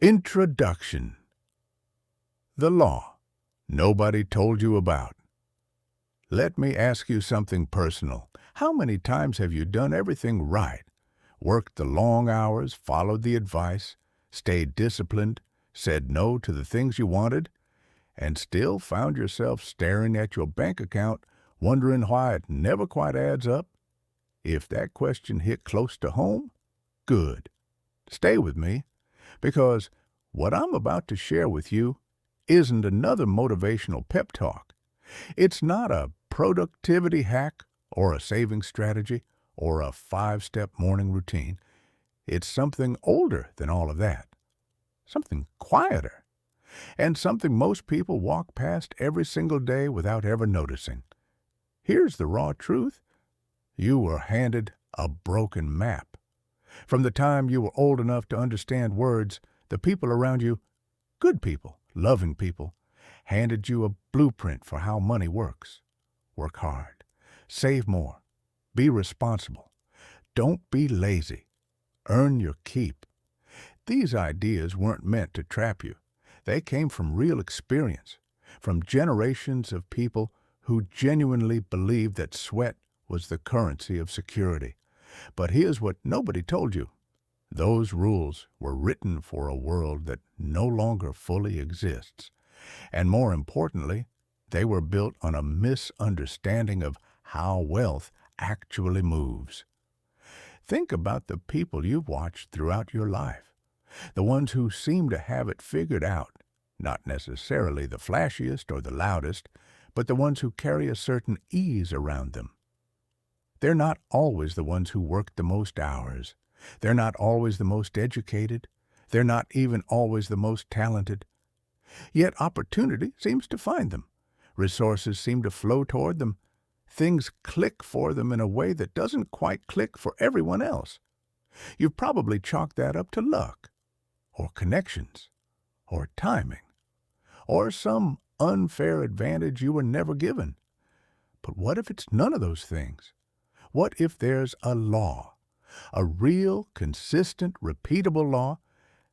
Introduction. The law nobody told you about. Let me ask you something personal. How many times have you done everything right? Worked the long hours, followed the advice, stayed disciplined, said no to the things you wanted, and still found yourself staring at your bank account, wondering why it never quite adds up? If that question hit close to home, good. Stay with me, because what I'm about to share with you isn't another motivational pep talk. It's not a productivity hack or a saving strategy or a 5-step morning routine. It's something older than all of that, something quieter, and something most people walk past every single day without ever noticing. Here's the raw truth. You were handed a broken map. From the time you were old enough to understand words, the people around you, good people, loving people, handed you a blueprint for how money works. Work hard. Save more. Be responsible. Don't be lazy. Earn your keep. These ideas weren't meant to trap you. They came from real experience, from generations of people who genuinely believed that sweat was the currency of security. But here's what nobody told you. Those rules were written for a world that no longer fully exists. And more importantly, they were built on a misunderstanding of how wealth actually moves. Think about the people you've watched throughout your life, the ones who seem to have it figured out, not necessarily the flashiest or the loudest, but the ones who carry a certain ease around them. They're not always the ones who work the most hours. They're not always the most educated. They're not even always the most talented. Yet opportunity seems to find them. Resources seem to flow toward them. Things click for them in a way that doesn't quite click for everyone else. You've probably chalked that up to luck, or connections, or timing, or some unfair advantage you were never given. But what if it's none of those things? What if there's a law, a real, consistent, repeatable law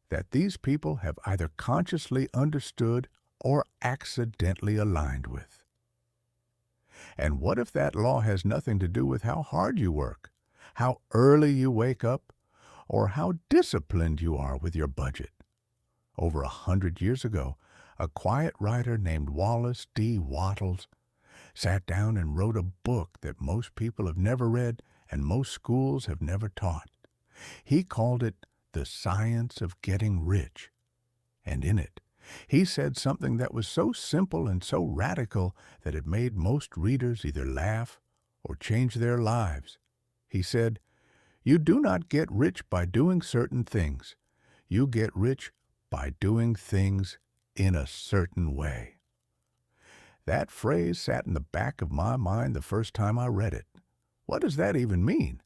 that these people have either consciously understood or accidentally aligned with? And what if that law has nothing to do with how hard you work, how early you wake up, or how disciplined you are with your budget? Over 100 years ago, a quiet writer named Wallace D. Wattles sat down and wrote a book that most people have never read and most schools have never taught. He called it The Science of Getting Rich. And in it, he said something that was so simple and so radical that it made most readers either laugh or change their lives. He said, "You do not get rich by doing certain things. You get rich by doing things in a certain way." That phrase sat in the back of my mind the first time I read it. What does that even mean?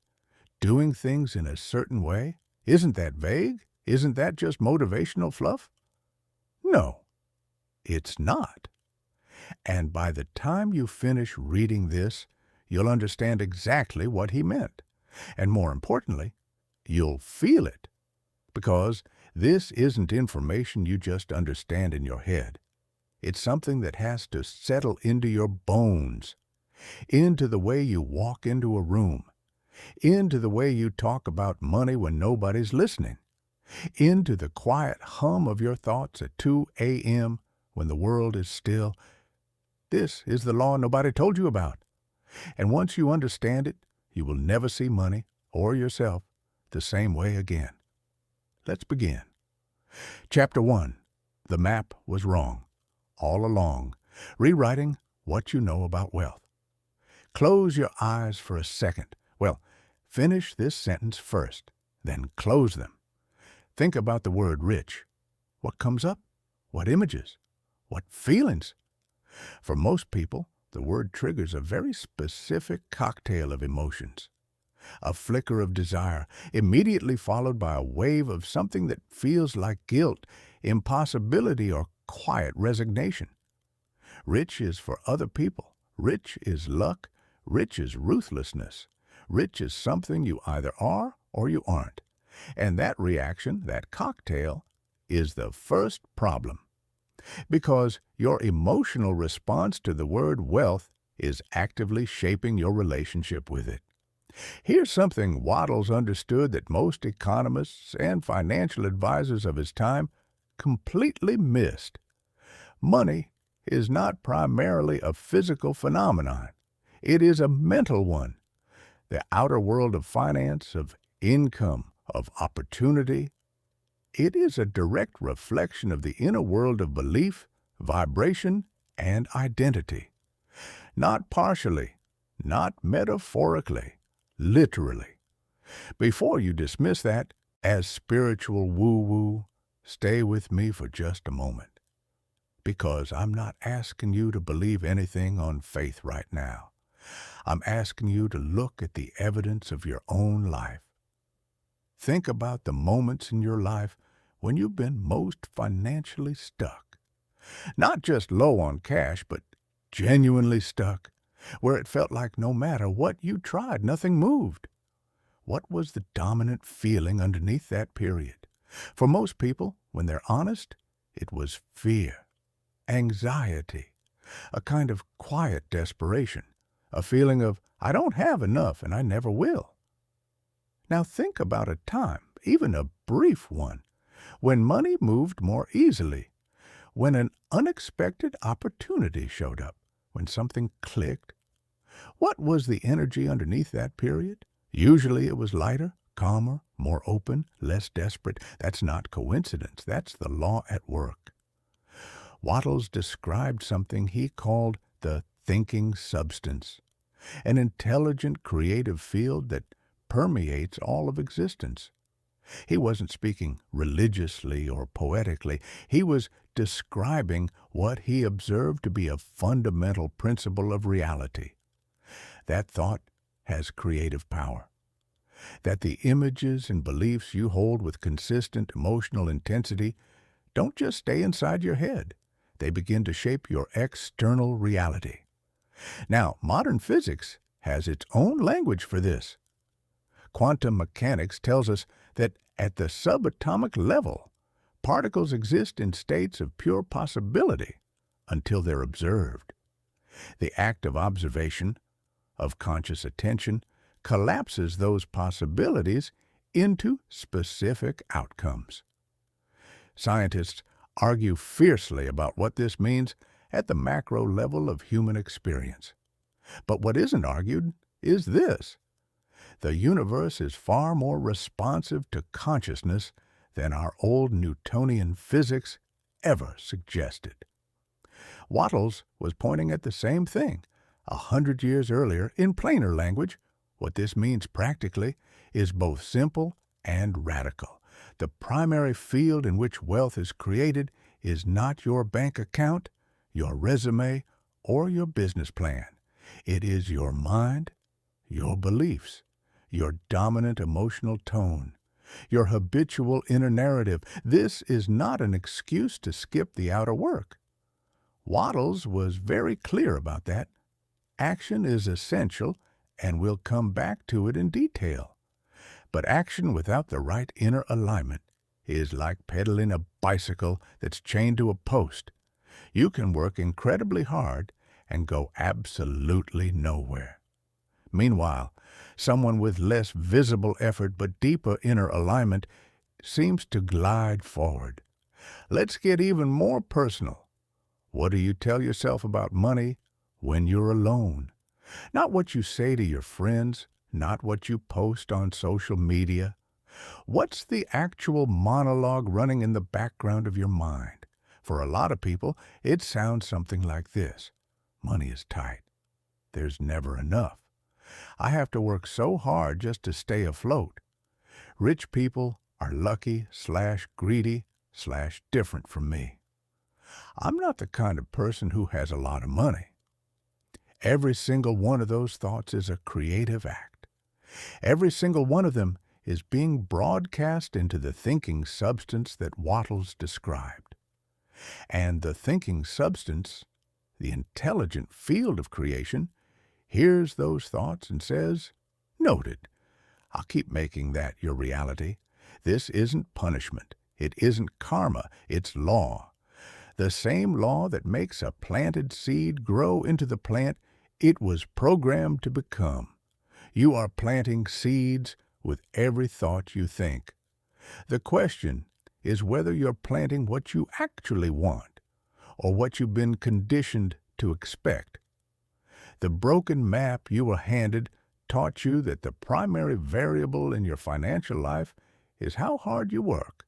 Doing things in a certain way? Isn't that vague? Isn't that just motivational fluff? No, it's not. And by the time you finish reading this, you'll understand exactly what he meant. And more importantly, you'll feel it. Because this isn't information you just understand in your head. It's something that has to settle into your bones, into the way you walk into a room, into the way you talk about money when nobody's listening, into the quiet hum of your thoughts at 2 a.m. when the world is still. This is the law nobody told you about. And once you understand it, you will never see money or yourself the same way again. Let's begin. Chapter 1. The map was wrong. All along, rewriting what you know about wealth. Close your eyes for a second. Well, finish this sentence first, then close them. Think about the word rich. What comes up? What images? What feelings? For most people, the word triggers a very specific cocktail of emotions. A flicker of desire, immediately followed by a wave of something that feels like guilt, impossibility, or quiet resignation. Rich is for other people. Rich is luck. Rich is ruthlessness. Rich is something you either are or you aren't. And that reaction, that cocktail, is the first problem, because your emotional response to the word wealth is actively shaping your relationship with it. Here's something Wattles understood that most economists and financial advisors of his time completely missed. Money is not primarily a physical phenomenon. It is a mental one. The outer world of finance, of income, of opportunity, it is a direct reflection of the inner world of belief, vibration, and identity. Not partially, not metaphorically, literally. Before you dismiss that as spiritual woo-woo, stay with me for just a moment, because I'm not asking you to believe anything on faith right now. I'm asking you to look at the evidence of your own life. Think about the moments in your life when you've been most financially stuck. Not just low on cash, but genuinely stuck, where it felt like no matter what you tried, nothing moved. What was the dominant feeling underneath that period? For most people, when they're honest, it was fear, anxiety, a kind of quiet desperation, a feeling of, I don't have enough and I never will. Now think about a time, even a brief one, when money moved more easily, when an unexpected opportunity showed up, when something clicked. What was the energy underneath that period? Usually it was lighter, calmer, more open, less desperate. That's not coincidence. That's the law at work. Wattles described something he called the thinking substance, an intelligent, creative field that permeates all of existence. He wasn't speaking religiously or poetically. He was describing what he observed to be a fundamental principle of reality. That thought has creative power. That the images and beliefs you hold with consistent emotional intensity don't just stay inside your head. They begin to shape your external reality. Now, modern physics has its own language for this. Quantum mechanics tells us that at the subatomic level, particles exist in states of pure possibility until they're observed. The act of observation, of conscious attention, collapses those possibilities into specific outcomes. Scientists argue fiercely about what this means at the macro level of human experience. But what isn't argued is this: the universe is far more responsive to consciousness than our old Newtonian physics ever suggested. Wattles was pointing at the same thing 100 years earlier in plainer language. What this means practically is both simple and radical. The primary field in which wealth is created is not your bank account, your resume, or your business plan. It is your mind, your beliefs, your dominant emotional tone, your habitual inner narrative. This is not an excuse to skip the outer work. Wattles was very clear about that. Action is essential, and we'll come back to it in detail. But action without the right inner alignment is like pedaling a bicycle that's chained to a post. You can work incredibly hard and go absolutely nowhere. Meanwhile, someone with less visible effort but deeper inner alignment seems to glide forward. Let's get even more personal. What do you tell yourself about money when you're alone? Not what you say to your friends, not what you post on social media. What's the actual monologue running in the background of your mind? For a lot of people, it sounds something like this: money is tight. There's never enough. I have to work so hard just to stay afloat. Rich people are lucky/greedy/different from me. I'm not the kind of person who has a lot of money. Every single one of those thoughts is a creative act. Every single one of them is being broadcast into the thinking substance that Wattles described. And the thinking substance, the intelligent field of creation, hears those thoughts and says, "Noted. I'll keep making that your reality. This isn't punishment. It isn't karma, it's law. The same law that makes a planted seed grow into the plant it was programmed to become. You are planting seeds with every thought you think. The question is whether you're planting what you actually want or what you've been conditioned to expect. The broken map you were handed taught you that the primary variable in your financial life is how hard you work.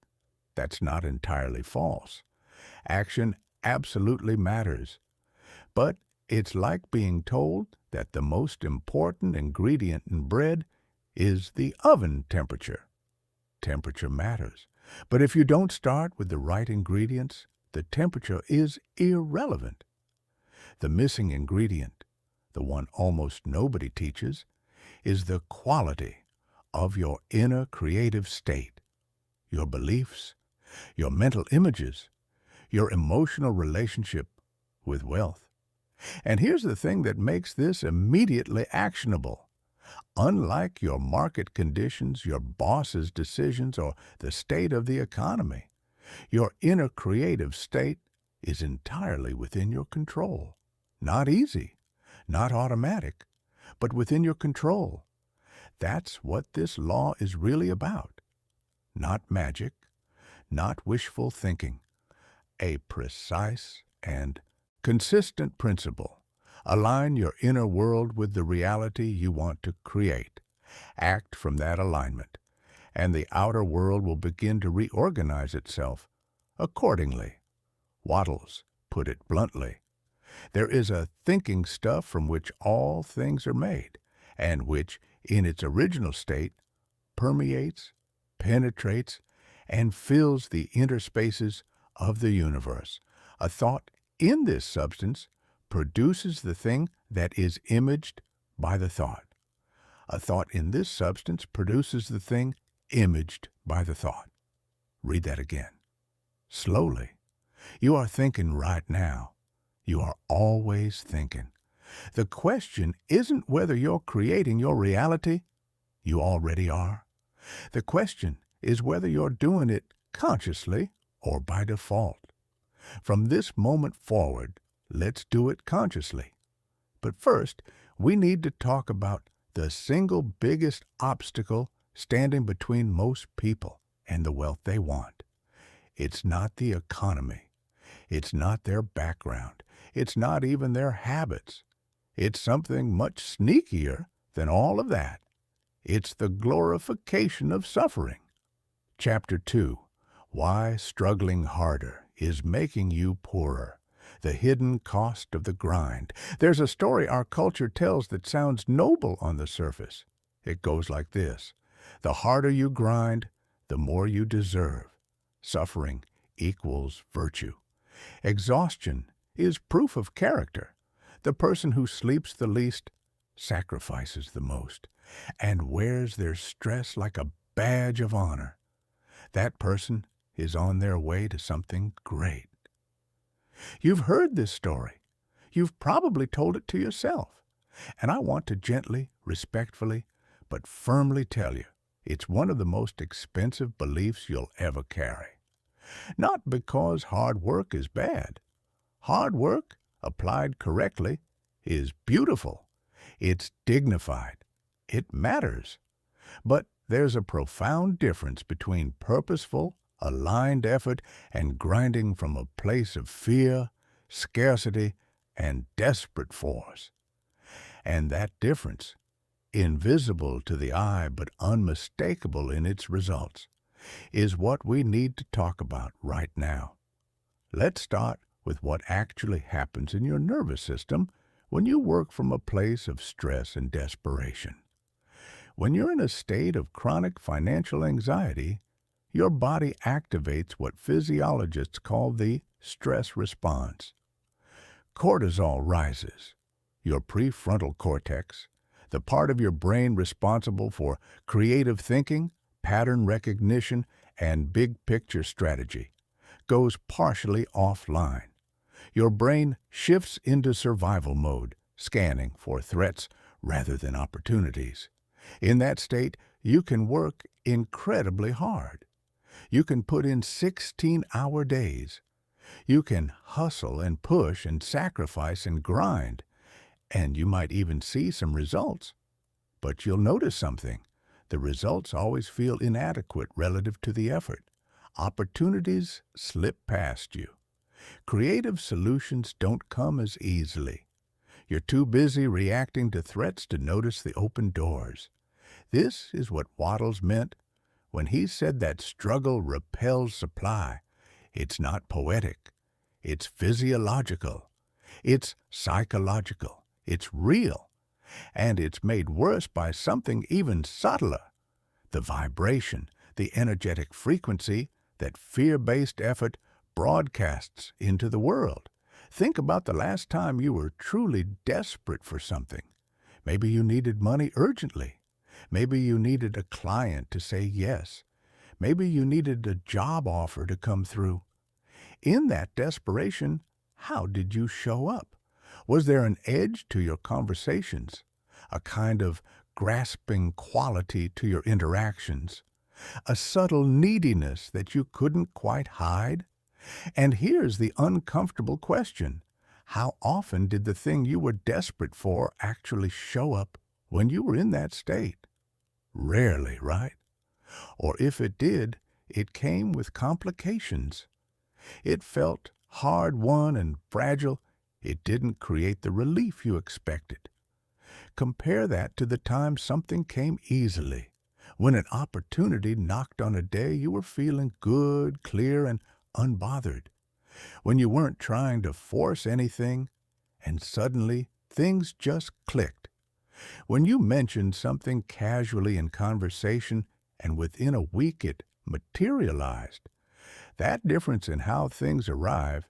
That's not entirely false. Action absolutely matters. But it's like being told that the most important ingredient in bread is the oven temperature. Temperature matters. But if you don't start with the right ingredients, the temperature is irrelevant. The missing ingredient, the one almost nobody teaches, is the quality of your inner creative state, your beliefs, your mental images, your emotional relationship with wealth. And here's the thing that makes this immediately actionable. Unlike your market conditions, your boss's decisions, or the state of the economy, your inner creative state is entirely within your control. Not easy, not automatic, but within your control. That's what this law is really about. Not magic, not wishful thinking. A precise and consistent principle. Align your inner world with the reality you want to create. Act from that alignment, and the outer world will begin to reorganize itself accordingly. Wattles put it bluntly. There is a thinking stuff from which all things are made, and which, in its original state, permeates, penetrates, and fills the interspaces of the universe. A thought in this substance produces the thing that is imaged by the thought. A thought in this substance produces the thing imaged by the thought. Read that again. Slowly. You are thinking right now. You are always thinking. The question isn't whether you're creating your reality. You already are. The question is whether you're doing it consciously or by default. From this moment forward, let's do it consciously. But first, we need to talk about the single biggest obstacle standing between most people and the wealth they want. It's not the economy. It's not their background. It's not even their habits. It's something much sneakier than all of that. It's the glorification of suffering. Chapter 2. Why Struggling Harder is Making You Poorer. The Hidden Cost of the Grind. There's a story our culture tells that sounds noble on the surface. It goes like this. The harder you grind, the more you deserve. Suffering equals virtue. Exhaustion is proof of character. The person who sleeps the least sacrifices the most and wears their stress like a badge of honor. That person is on their way to something great. You've heard this story. You've probably told it to yourself. And I want to gently, respectfully, but firmly tell you, it's one of the most expensive beliefs you'll ever carry. Not because hard work is bad. Hard work, applied correctly, is beautiful. It's dignified. It matters. But there's a profound difference between purposeful, aligned effort and grinding from a place of fear, scarcity, and desperate force. And that difference, invisible to the eye but unmistakable in its results, is what we need to talk about right now. Let's start with what actually happens in your nervous system when you work from a place of stress and desperation. When you're in a state of chronic financial anxiety, your body activates what physiologists call the stress response. Cortisol rises. Your prefrontal cortex, the part of your brain responsible for creative thinking, pattern recognition, and big-picture strategy, goes partially offline. Your brain shifts into survival mode, scanning for threats rather than opportunities. In that state, you can work incredibly hard. You can put in 16-hour days. You can hustle and push and sacrifice and grind, and you might even see some results. But you'll notice something. The results always feel inadequate relative to the effort. Opportunities slip past you. Creative solutions don't come as easily. You're too busy reacting to threats to notice the open doors. This is what Wattles meant when he said that struggle repels supply. It's not poetic. It's physiological. It's psychological. It's real. And it's made worse by something even subtler. The vibration, the energetic frequency that fear-based effort broadcasts into the world. Think about the last time you were truly desperate for something. Maybe you needed money urgently. Maybe you needed a client to say yes. Maybe you needed a job offer to come through. In that desperation, how did you show up? Was there an edge to your conversations? A kind of grasping quality to your interactions? A subtle neediness that you couldn't quite hide? And here's the uncomfortable question. How often did the thing you were desperate for actually show up when you were in that state? Rarely, right? Or if it did, it came with complications. It felt hard-won and fragile. It didn't create the relief you expected. Compare that to the time something came easily, when an opportunity knocked on a day you were feeling good, clear, and unbothered, when you weren't trying to force anything, and suddenly things just clicked. When you mentioned something casually in conversation, and within a week it materialized. That difference in how things arrive,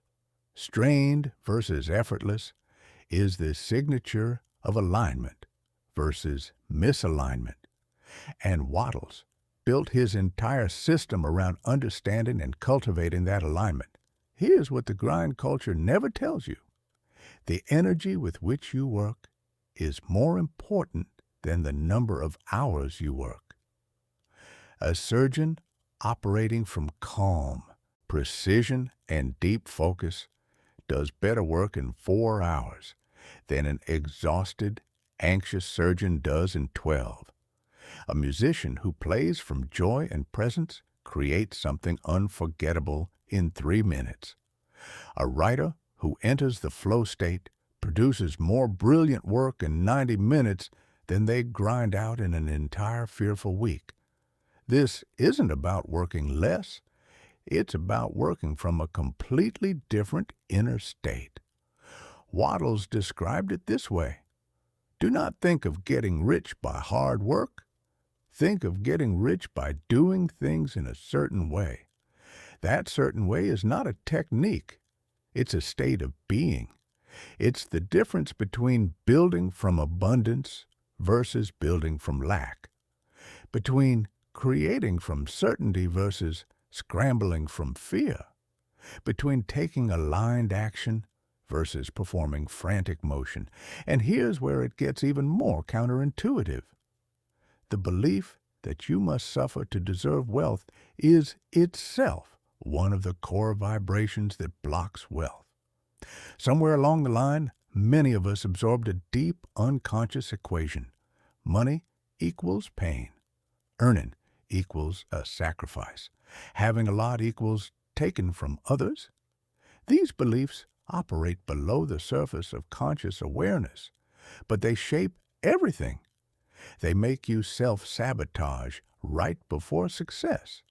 strained versus effortless, is the signature of alignment versus misalignment. And Wattles built his entire system around understanding and cultivating that alignment. Here's what the grind culture never tells you. The energy with which you work is more important than the number of hours you work. A surgeon operating from calm, precision, and deep focus does better work in 4 hours than an exhausted, anxious surgeon does in 12. A musician who plays from joy and presence creates something unforgettable in 3 minutes. A writer who enters the flow state produces more brilliant work in 90 minutes than they grind out in an entire fearful week. This isn't about working less. It's about working from a completely different inner state. Wattles described it this way. Do not think of getting rich by hard work. Think of getting rich by doing things in a certain way. That certain way is not a technique. It's a state of being. It's the difference between building from abundance versus building from lack, between creating from certainty versus scrambling from fear, between taking aligned action versus performing frantic motion. And here's where it gets even more counterintuitive. The belief that you must suffer to deserve wealth is itself one of the core vibrations that blocks wealth. Somewhere along the line, many of us absorbed a deep, unconscious equation. Money equals pain. Earning equals a sacrifice. Having a lot equals taken from others. These beliefs operate below the surface of conscious awareness, but they shape everything. They make you self-sabotage right before success.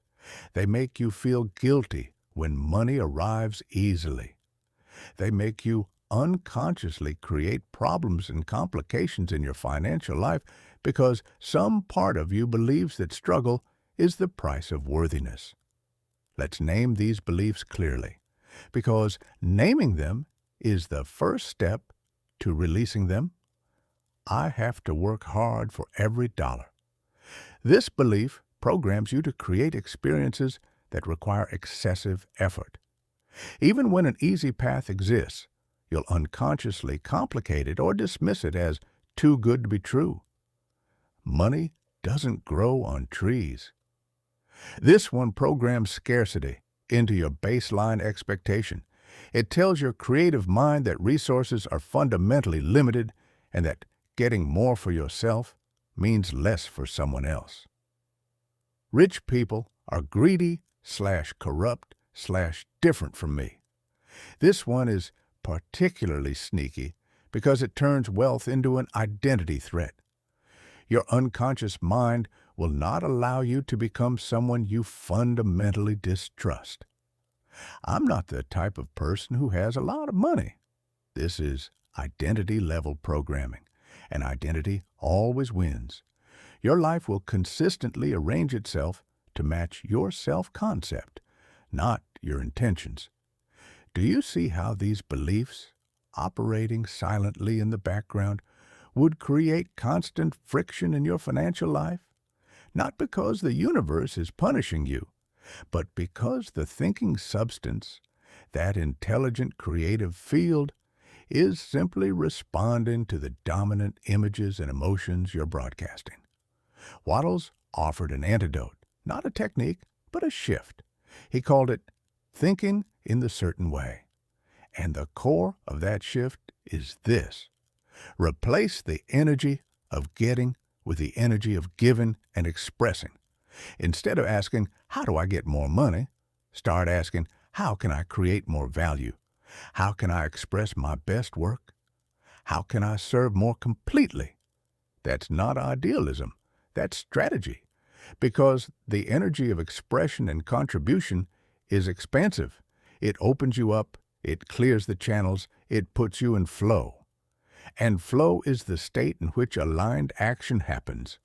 They make you feel guilty when money arrives easily. They make you unconsciously create problems and complications in your financial life because some part of you believes that struggle is the price of worthiness. Let's name these beliefs clearly, because naming them is the first step to releasing them. I have to work hard for every dollar. This belief programs you to create experiences that require excessive effort. Even when an easy path exists, you'll unconsciously complicate it or dismiss it as too good to be true. Money doesn't grow on trees. This one programs scarcity into your baseline expectation. It tells your creative mind that resources are fundamentally limited and that getting more for yourself means less for someone else. Rich people are greedy/corrupt/different from me. This one is particularly sneaky because it turns wealth into an identity threat. Your unconscious mind will not allow you to become someone you fundamentally distrust. I'm not the type of person who has a lot of money. This is identity-level programming, and identity always wins. Your life will consistently arrange itself to match your self-concept, not your intentions. Do you see how these beliefs, operating silently in the background, would create constant friction in your financial life? Not because the universe is punishing you, but because the thinking substance, that intelligent creative field, is simply responding to the dominant images and emotions you're broadcasting. Wattles offered an antidote, not a technique, but a shift. He called it thinking in the certain way. And the core of that shift is this: replace the energy of getting with the energy of giving and expressing. Instead of asking, how do I get more money? Start asking, how can I create more value? How can I express my best work? How can I serve more completely? That's not idealism. That's strategy. Because the energy of expression and contribution is expansive. It opens you up, it clears the channels, it puts you in flow. And flow is the state in which aligned action happens.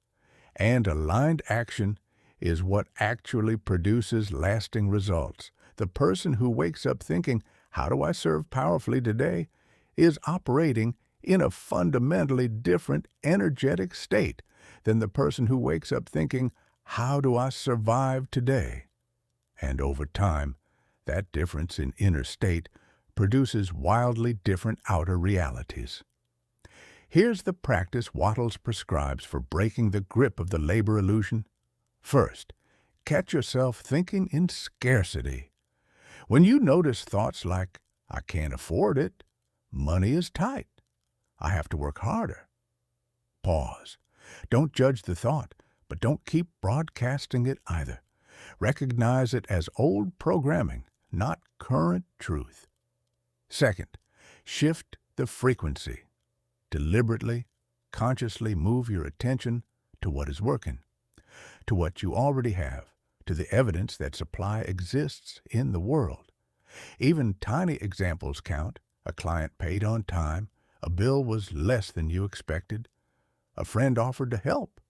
And aligned action is what actually produces lasting results. The person who wakes up thinking, how do I serve powerfully today, is operating in a fundamentally different energetic state than the person who wakes up thinking, how do I survive today? And over time, that difference in inner state produces wildly different outer realities. Here's the practice Wattles prescribes for breaking the grip of the labor illusion. First, catch yourself thinking in scarcity. When you notice thoughts like, I can't afford it, money is tight, I have to work harder, pause. Don't judge the thought, but don't keep broadcasting it either. Recognize it as old programming, not current truth. Second, shift the frequency. Deliberately, consciously move your attention to what is working, to what you already have, to the evidence that supply exists in the world. Even tiny examples count. A client paid on time, a bill was less than you expected, a friend offered to help.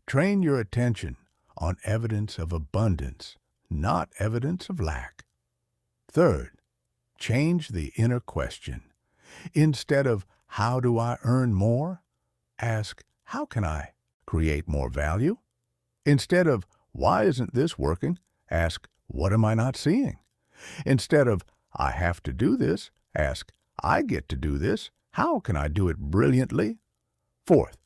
Train your attention on evidence of abundance, not evidence of lack. Third, change the inner question. Instead of, how do I earn more? Ask, how can I create more value? Instead of, why isn't this working? Ask, what am I not seeing? Instead of, I have to do this, ask, I get to do this. How can I do it brilliantly? Fourth,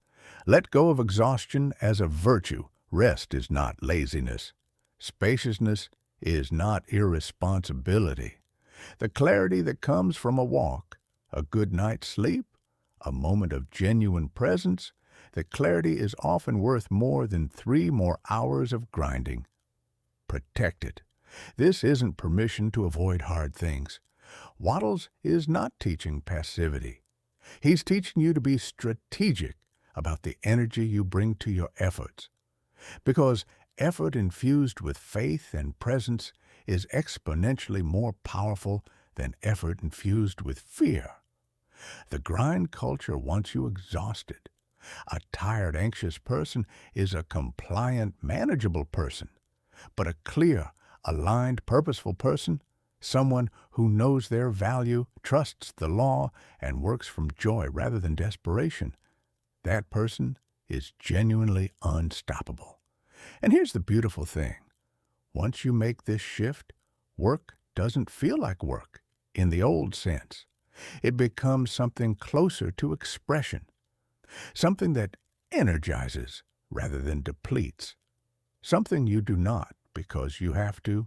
let go of exhaustion as a virtue. Rest is not laziness. Spaciousness is not irresponsibility. The clarity that comes from a walk, a good night's sleep, a moment of genuine presence, the clarity is often worth more than 3 more hours of grinding. Protect it. This isn't permission to avoid hard things. Wattles is not teaching passivity. He's teaching you to be strategic about the energy you bring to your efforts. Because effort infused with faith and presence is exponentially more powerful than effort infused with fear. The grind culture wants you exhausted. A tired, anxious person is a compliant, manageable person. But a clear, aligned, purposeful person, someone who knows their value, trusts the law, and works from joy rather than desperation, that person is genuinely unstoppable. And here's the beautiful thing. Once you make this shift, work doesn't feel like work in the old sense. It becomes something closer to expression, something that energizes rather than depletes, something you do not because you have to,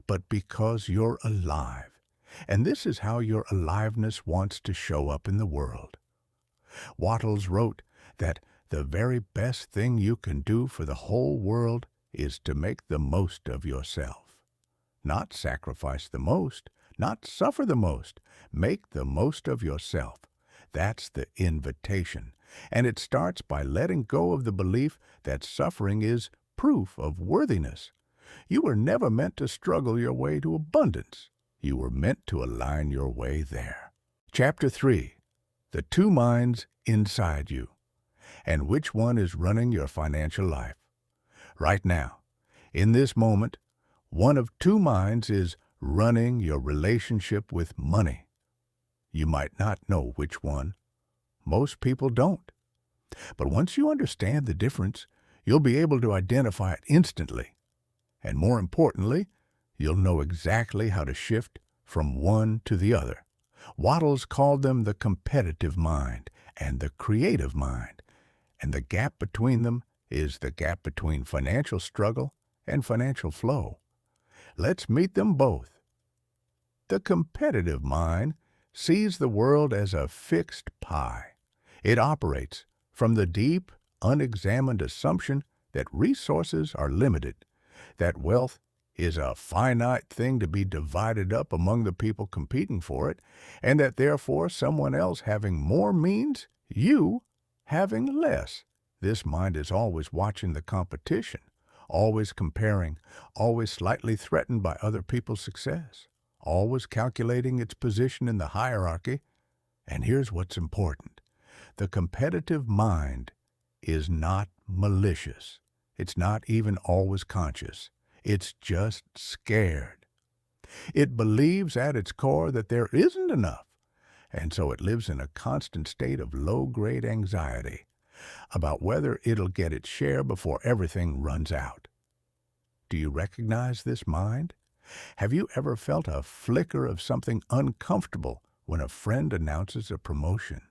but because you're alive. And this is how your aliveness wants to show up in the world. Wattles wrote that the very best thing you can do for the whole world is to make the most of yourself. Not sacrifice the most, not suffer the most. Make the most of yourself. That's the invitation. And it starts by letting go of the belief that suffering is proof of worthiness. You were never meant to struggle your way to abundance. You were meant to align your way there. Chapter 3. The two minds inside you. And which one is running your financial life? Right now, in this moment, one of two minds is running your relationship with money. You might not know which one. Most people don't. But once you understand the difference, you'll be able to identify it instantly. And more importantly, you'll know exactly how to shift from one to the other. Wattles called them the competitive mind and the creative mind. And the gap between them is the gap between financial struggle and financial flow. Let's meet them both. The competitive mind sees the world as a fixed pie. It operates from the deep, unexamined assumption that resources are limited, that wealth is a finite thing to be divided up among the people competing for it, and that therefore someone else having more means you having less. This mind is always watching the competition, always comparing, always slightly threatened by other people's success, always calculating its position in the hierarchy. And here's what's important. The competitive mind is not malicious. It's not even always conscious. It's just scared. It believes at its core that there isn't enough, and so it lives in a constant state of low-grade anxiety about whether it'll get its share before everything runs out. Do you recognize this mind? Have you ever felt a flicker of something uncomfortable when a friend announces a promotion?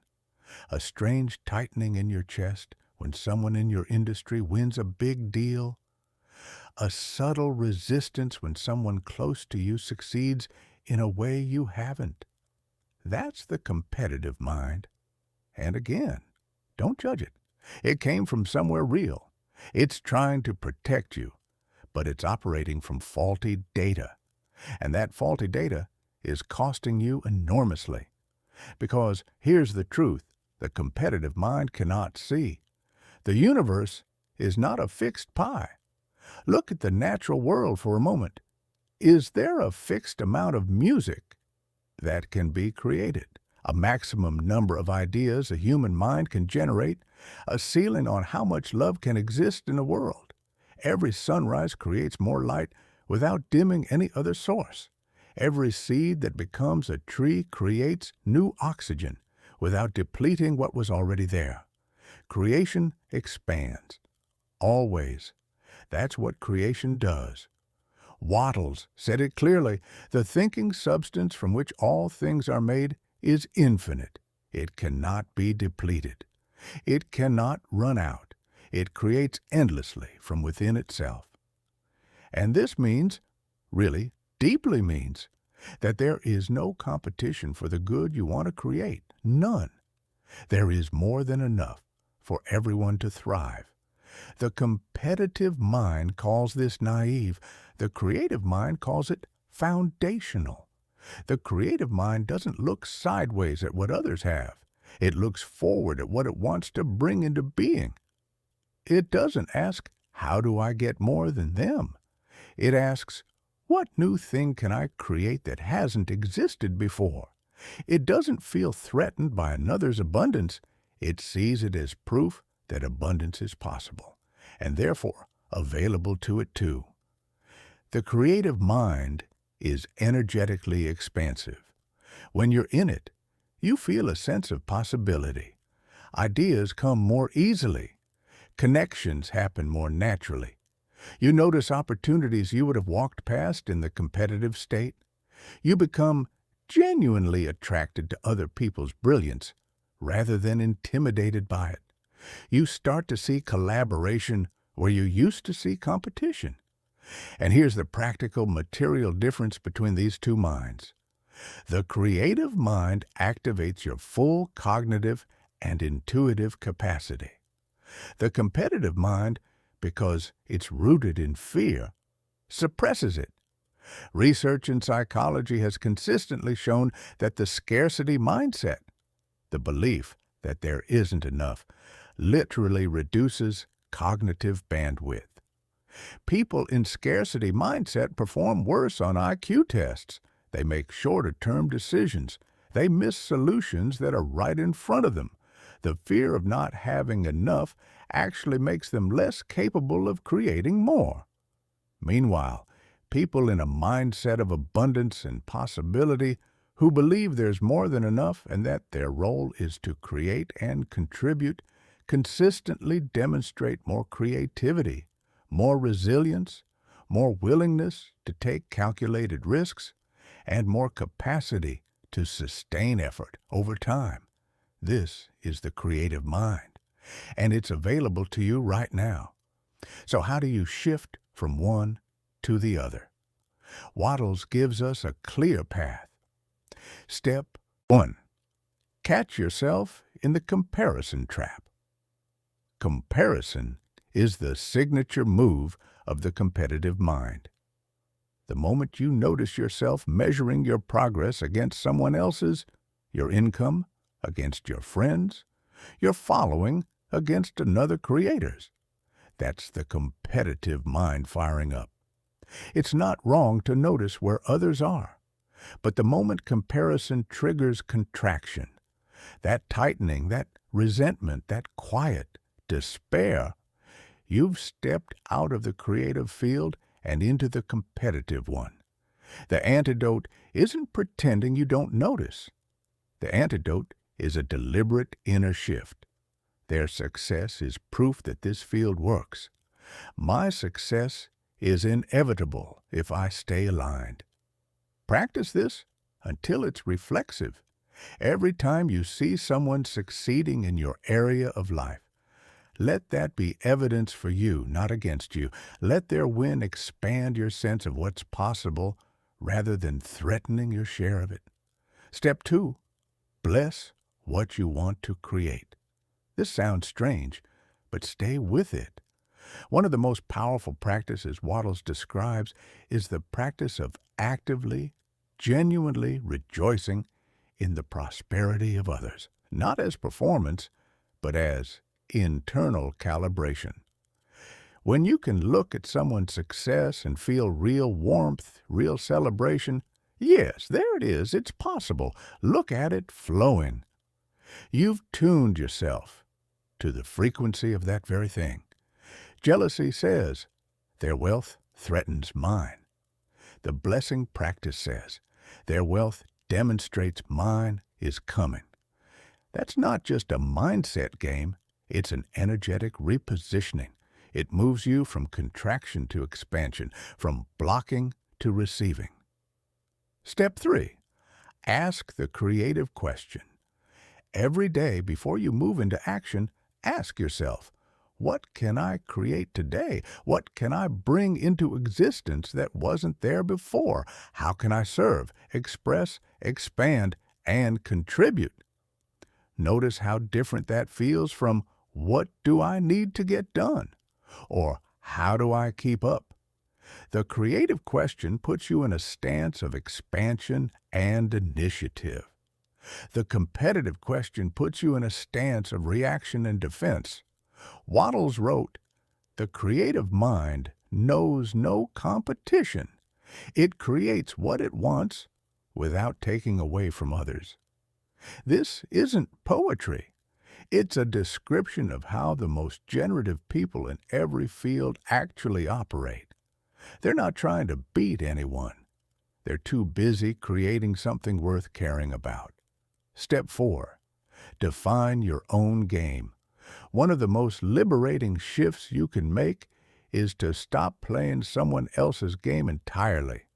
A strange tightening in your chest when someone in your industry wins a big deal? A subtle resistance when someone close to you succeeds in a way you haven't? That's the competitive mind. And again, don't judge it. It came from somewhere real. It's trying to protect you, but it's operating from faulty data. And that faulty data is costing you enormously. Because here's the truth the competitive mind cannot see. The universe is not a fixed pie. Look at the natural world for a moment. Is there a fixed amount of music that can be created? A maximum number of ideas a human mind can generate? A ceiling on how much love can exist in the world? Every sunrise creates more light without dimming any other source. Every seed that becomes a tree creates new oxygen without depleting what was already there. Creation expands. Always. That's what creation does. Wattles said it clearly. The thinking substance from which all things are made is infinite. It cannot be depleted. It cannot run out. It creates endlessly from within itself. And this means, really, deeply means, that there is no competition for the good you want to create. None. There is more than enough for everyone to thrive. The competitive mind calls this naive. The creative mind calls it foundational. The creative mind doesn't look sideways at what others have. It looks forward at what it wants to bring into being. It doesn't ask, how do I get more than them? It asks, what new thing can I create that hasn't existed before? It doesn't feel threatened by another's abundance. It sees it as proof that abundance is possible, and therefore available to it too. The creative mind is energetically expansive. When you're in it, you feel a sense of possibility. Ideas come more easily. Connections happen more naturally. You notice opportunities you would have walked past in the competitive state. You become genuinely attracted to other people's brilliance rather than intimidated by it. You start to see collaboration where you used to see competition. And here's the practical, material difference between these two minds. The creative mind activates your full cognitive and intuitive capacity. The competitive mind, because it's rooted in fear, suppresses it. Research in psychology has consistently shown that the scarcity mindset, the belief that there isn't enough, literally reduces cognitive bandwidth. People in scarcity mindset perform worse on IQ tests. They make shorter-term decisions. They miss solutions that are right in front of them. The fear of not having enough actually makes them less capable of creating more. Meanwhile, people in a mindset of abundance and possibility, who believe there's more than enough and that their role is to create and contribute, consistently demonstrate more creativity, more resilience, more willingness to take calculated risks, and more capacity to sustain effort over time. This is the creative mind, and it's available to you right now. So how do you shift from one to the other? Wattles gives us a clear path. Step 1. Catch yourself in the comparison trap. Comparison is the signature move of the competitive mind. The moment you notice yourself measuring your progress against someone else's, your income against your friends, your following against another creator's, that's the competitive mind firing up. It's not wrong to notice where others are, but the moment comparison triggers contraction, that tightening, that resentment, that quiet despair, you've stepped out of the creative field and into the competitive one. The antidote isn't pretending you don't notice. The antidote is a deliberate inner shift. Their success is proof that this field works. My success is inevitable if I stay aligned. Practice this until it's reflexive. Every time you see someone succeeding in your area of life, let that be evidence for you, not against you. Let their win expand your sense of what's possible rather than threatening your share of it. Step 2. Bless what you want to create. This sounds strange, but stay with it. One of the most powerful practices Wattles describes is the practice of actively, genuinely rejoicing in the prosperity of others, not as performance, but as internal calibration. When you can look at someone's success and feel real warmth, real celebration, yes, there it is, it's possible. Look at it flowing. You've tuned yourself to the frequency of that very thing. Jealousy says, their wealth threatens mine. The blessing practice says, their wealth demonstrates mine is coming. That's not just a mindset game, it's an energetic repositioning. It moves you from contraction to expansion, from blocking to receiving. Step 3. Ask the creative question. Every day before you move into action, ask yourself, what can I create today? What can I bring into existence that wasn't there before? How can I serve, express, expand, and contribute? Notice how different that feels from what do I need to get done? Or how do I keep up? The creative question puts you in a stance of expansion and initiative. The competitive question puts you in a stance of reaction and defense. Wattles wrote, "The creative mind knows no competition. It creates what it wants without taking away from others." This isn't poetry. It's a description of how the most generative people in every field actually operate. They're not trying to beat anyone. They're too busy creating something worth caring about. Step 4. Define your own game. One of the most liberating shifts you can make is to stop playing someone else's game entirely.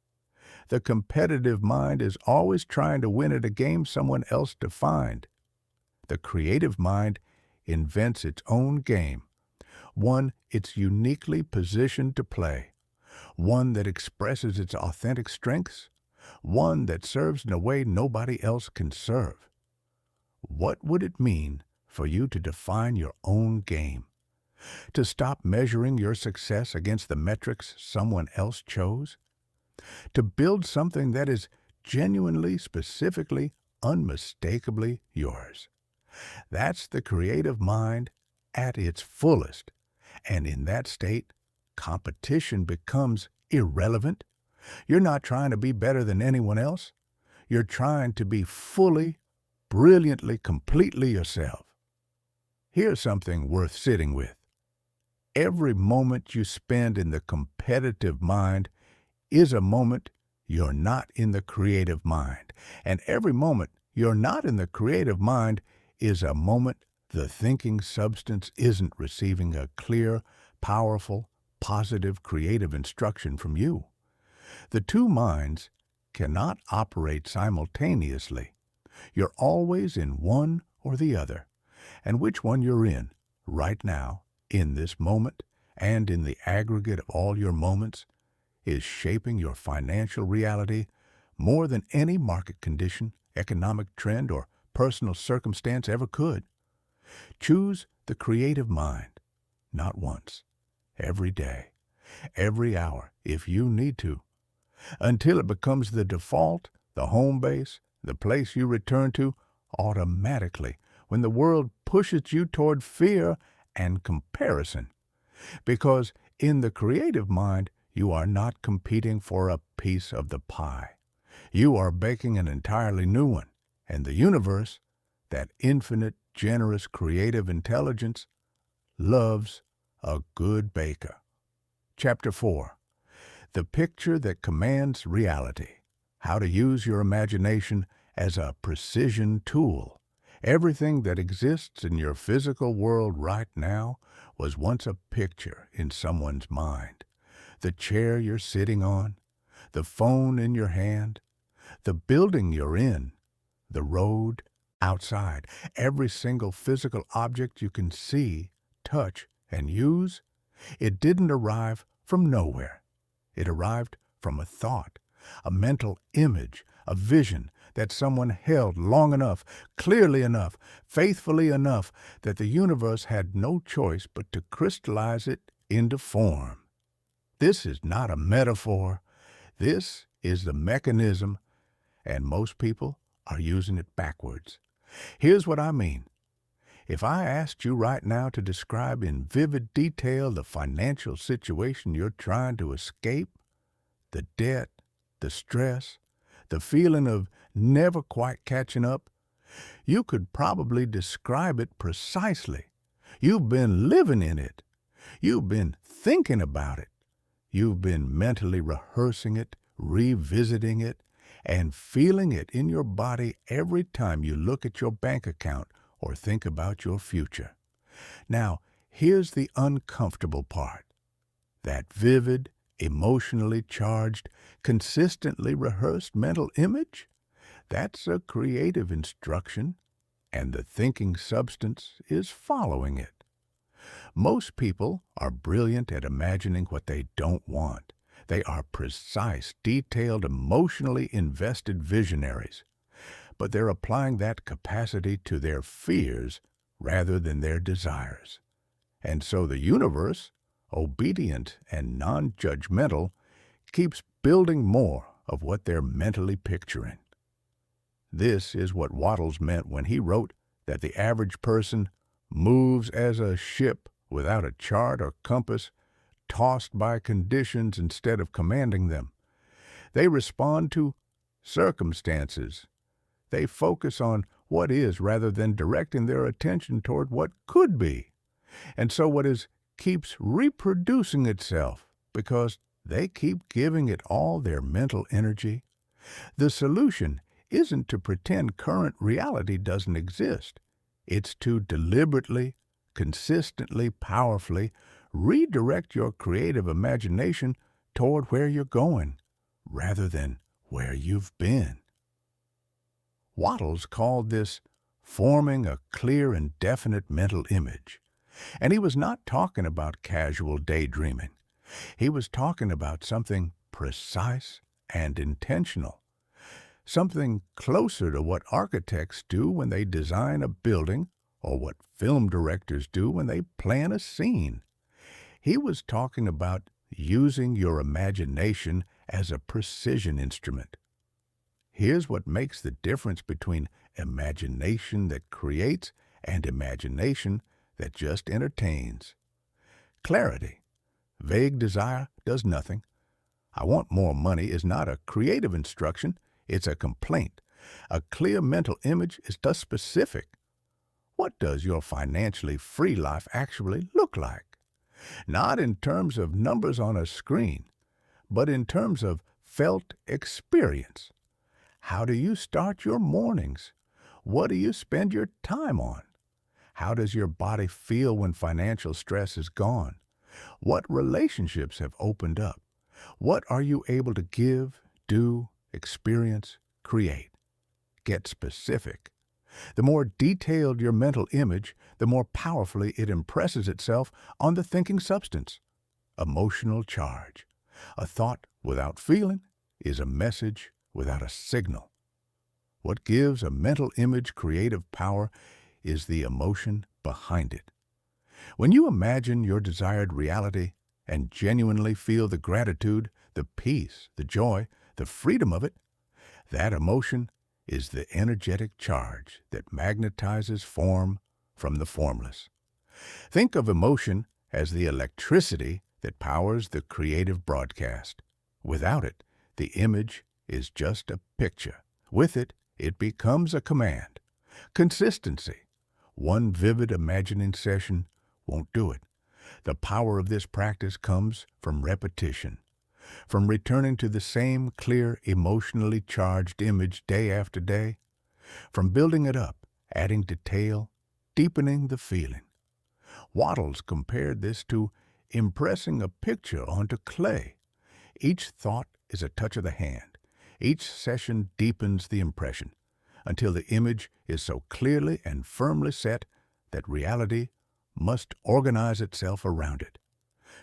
The competitive mind is always trying to win at a game someone else defined. The creative mind invents its own game, one it's uniquely positioned to play, one that expresses its authentic strengths, one that serves in a way nobody else can serve. What would it mean for you to define your own game? To stop measuring your success against the metrics someone else chose? To build something that is genuinely, specifically, unmistakably yours. That's the creative mind at its fullest. And in that state, competition becomes irrelevant. You're not trying to be better than anyone else. You're trying to be fully, brilliantly, completely yourself. Here's something worth sitting with. Every moment you spend in the competitive mind is a moment you're not in the creative mind. And every moment you're not in the creative mind is a moment the thinking substance isn't receiving a clear, powerful, positive, creative instruction from you. The two minds cannot operate simultaneously. You're always in one or the other. And which one you're in right now, in this moment, and in the aggregate of all your moments, is shaping your financial reality more than any market condition, economic trend, or personal circumstance ever could. Choose the creative mind, not once, every day, every hour, if you need to, until it becomes the default, the home base, the place you return to automatically when the world pushes you toward fear and comparison. Because in the creative mind, you are not competing for a piece of the pie. You are baking an entirely new one, and the universe, that infinite, generous, creative intelligence, loves a good baker. Chapter 4. The Picture That Commands Reality. How to Use Your Imagination as a Precision Tool. Everything that exists in your physical world right now was once a picture in someone's mind. The chair you're sitting on, the phone in your hand, the building you're in, the road outside, every single physical object you can see, touch, and use, it didn't arrive from nowhere. It arrived from a thought, a mental image, a vision that someone held long enough, clearly enough, faithfully enough that the universe had no choice but to crystallize it into form. This is not a metaphor. This is the mechanism, and most people are using it backwards. Here's what I mean. If I asked you right now to describe in vivid detail the financial situation you're trying to escape, the debt, the stress, the feeling of never quite catching up, you could probably describe it precisely. You've been living in it. You've been thinking about it. You've been mentally rehearsing it, revisiting it, and feeling it in your body every time you look at your bank account or think about your future. Now, here's the uncomfortable part. That vivid, emotionally charged, consistently rehearsed mental image, that's a creative instruction, and the thinking substance is following it. Most people are brilliant at imagining what they don't want. They are precise, detailed, emotionally invested visionaries. But they're applying that capacity to their fears rather than their desires. And so the universe, obedient and non-judgmental, keeps building more of what they're mentally picturing. This is what Wattles meant when he wrote that the average person moves as a ship without a chart or compass, tossed by conditions instead of commanding them. They respond to circumstances. They focus on what is rather than directing their attention toward what could be. And so what is keeps reproducing itself because they keep giving it all their mental energy. The solution isn't to pretend current reality doesn't exist. It's to deliberately, consistently, powerfully redirect your creative imagination toward where you're going, rather than where you've been. Wattles called this forming a clear and definite mental image. And he was not talking about casual daydreaming. He was talking about something precise and intentional, something closer to what architects do when they design a building or what film directors do when they plan a scene. He was talking about using your imagination as a precision instrument. Here's what makes the difference between imagination that creates and imagination that just entertains. Clarity. Vague desire does nothing. I want more money is not a creative instruction, it's a complaint. A clear mental image is thus specific. What does your financially free life actually look like? Not in terms of numbers on a screen, but in terms of felt experience. How do you start your mornings? What do you spend your time on? How does your body feel when financial stress is gone? What relationships have opened up? What are you able to give, do, experience, create? Get specific. The more detailed your mental image, the more powerfully it impresses itself on the thinking substance. Emotional charge. A thought without feeling is a message without a signal. What gives a mental image creative power is the emotion behind it. When you imagine your desired reality and genuinely feel the gratitude, the peace, the joy, the freedom of it, that emotion is the energetic charge that magnetizes form from the formless. Think of emotion as the electricity that powers the creative broadcast. Without it, the image is just a picture. With it, it becomes a command. Consistency. One vivid imagining session won't do it. The power of this practice comes from repetition, from returning to the same clear, emotionally charged image day after day, from building it up, adding detail, deepening the feeling. Wattles compared this to impressing a picture onto clay. Each thought is a touch of the hand. Each session deepens the impression until the image is so clearly and firmly set that reality must organize itself around it.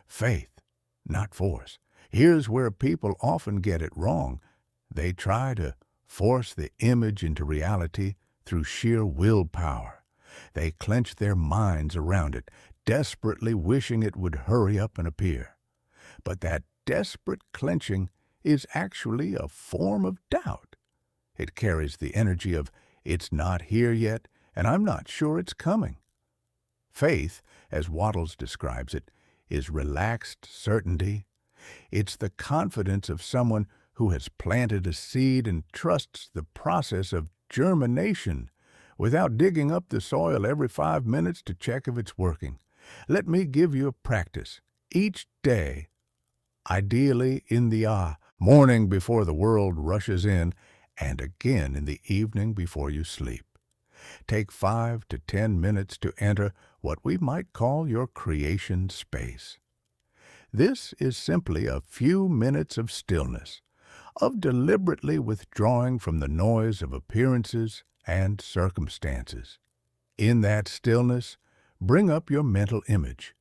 Faith, not force. Here's where people often get it wrong. They try to force the image into reality through sheer willpower. They clench their minds around it, desperately wishing it would hurry up and appear. But that desperate clenching is actually a form of doubt. It carries the energy of, it's not here yet, and I'm not sure it's coming. Faith, as Wattles describes it, is relaxed certainty. It's the confidence of someone who has planted a seed and trusts the process of germination without digging up the soil every 5 minutes to check if it's working. Let me give you a practice. Each day, ideally in the morning before the world rushes in, and again in the evening before you sleep. Take 5 to 10 minutes to enter what we might call your creation space. This is simply a few minutes of stillness, of deliberately withdrawing from the noise of appearances and circumstances. In that stillness, bring up your mental image,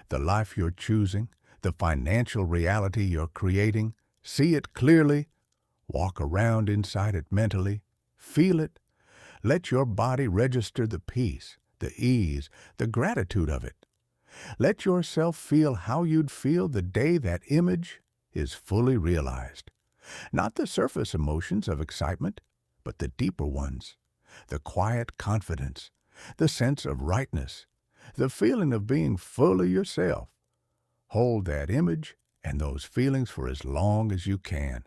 the life you're choosing, the financial reality you're creating. See it clearly, walk around inside it mentally, feel it. Let your body register the peace, the ease, the gratitude of it. Let yourself feel how you'd feel the day that image is fully realized. Not the surface emotions of excitement, but the deeper ones. The quiet confidence, the sense of rightness, the feeling of being fully yourself. Hold that image and those feelings for as long as you can.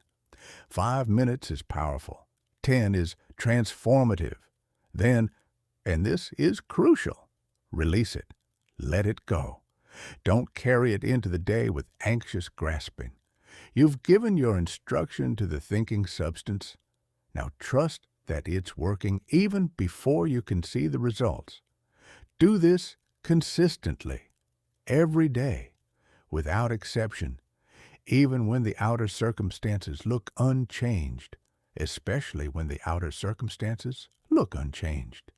5 minutes is powerful. 10 is transformative. Then, and this is crucial, release it. Let it go. Don't carry it into the day with anxious grasping. You've given your instruction to the thinking substance. Now trust that it's working even before you can see the results. Do this consistently, every day, without exception, even when the outer circumstances look unchanged, especially when the outer circumstances look unchanged.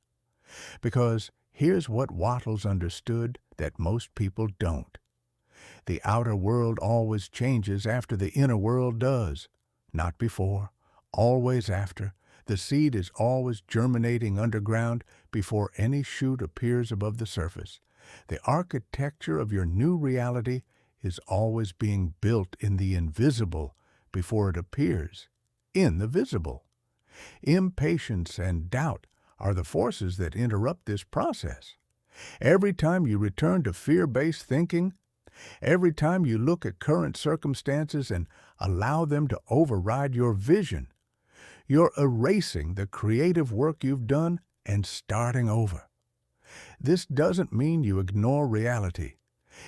Because Here's what Wattles understood that most people don't. The outer world always changes after the inner world does. Not before, always after. The seed is always germinating underground before any shoot appears above the surface. The architecture of your new reality is always being built in the invisible before it appears in the visible. Impatience and doubt are the forces that interrupt this process. Every time you return to fear-based thinking, every time you look at current circumstances and allow them to override your vision, you're erasing the creative work you've done and starting over. This doesn't mean you ignore reality.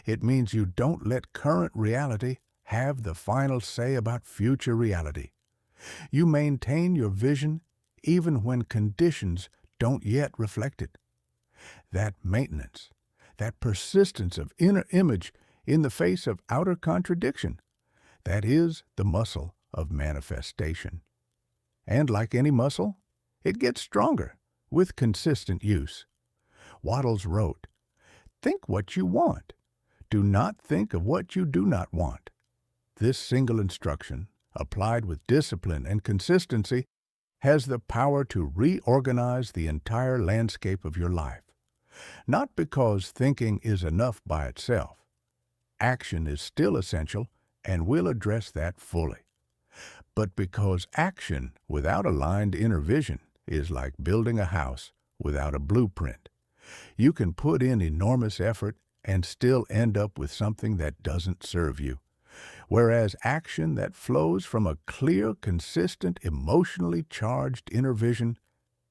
It means you don't let current reality have the final say about future reality. You maintain your vision even when conditions don't yet reflect it. That maintenance, that persistence of inner image in the face of outer contradiction, that is the muscle of manifestation. And like any muscle, it gets stronger with consistent use. Wattles wrote, "Think what you want. Do not think of what you do not want." This single instruction, applied with discipline and consistency, has the power to reorganize the entire landscape of your life. Not because thinking is enough by itself. Action is still essential, and we'll address that fully. But because action without aligned inner vision is like building a house without a blueprint. You can put in enormous effort and still end up with something that doesn't serve you. Whereas action that flows from a clear, consistent, emotionally charged inner vision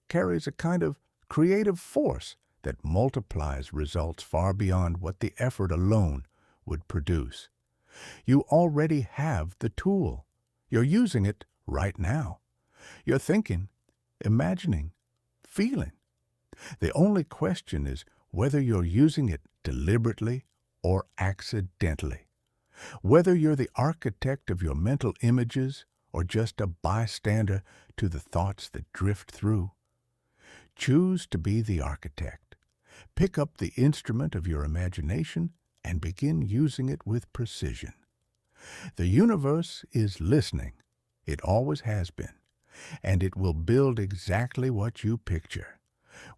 carries a kind of creative force that multiplies results far beyond what the effort alone would produce. You already have the tool. You're using it right now. You're thinking, imagining, feeling. The only question is whether you're using it deliberately or accidentally. Whether you're the architect of your mental images or just a bystander to the thoughts that drift through. Choose to be the architect. Pick up the instrument of your imagination and begin using it with precision. The universe is listening. It always has been. And it will build exactly what you picture,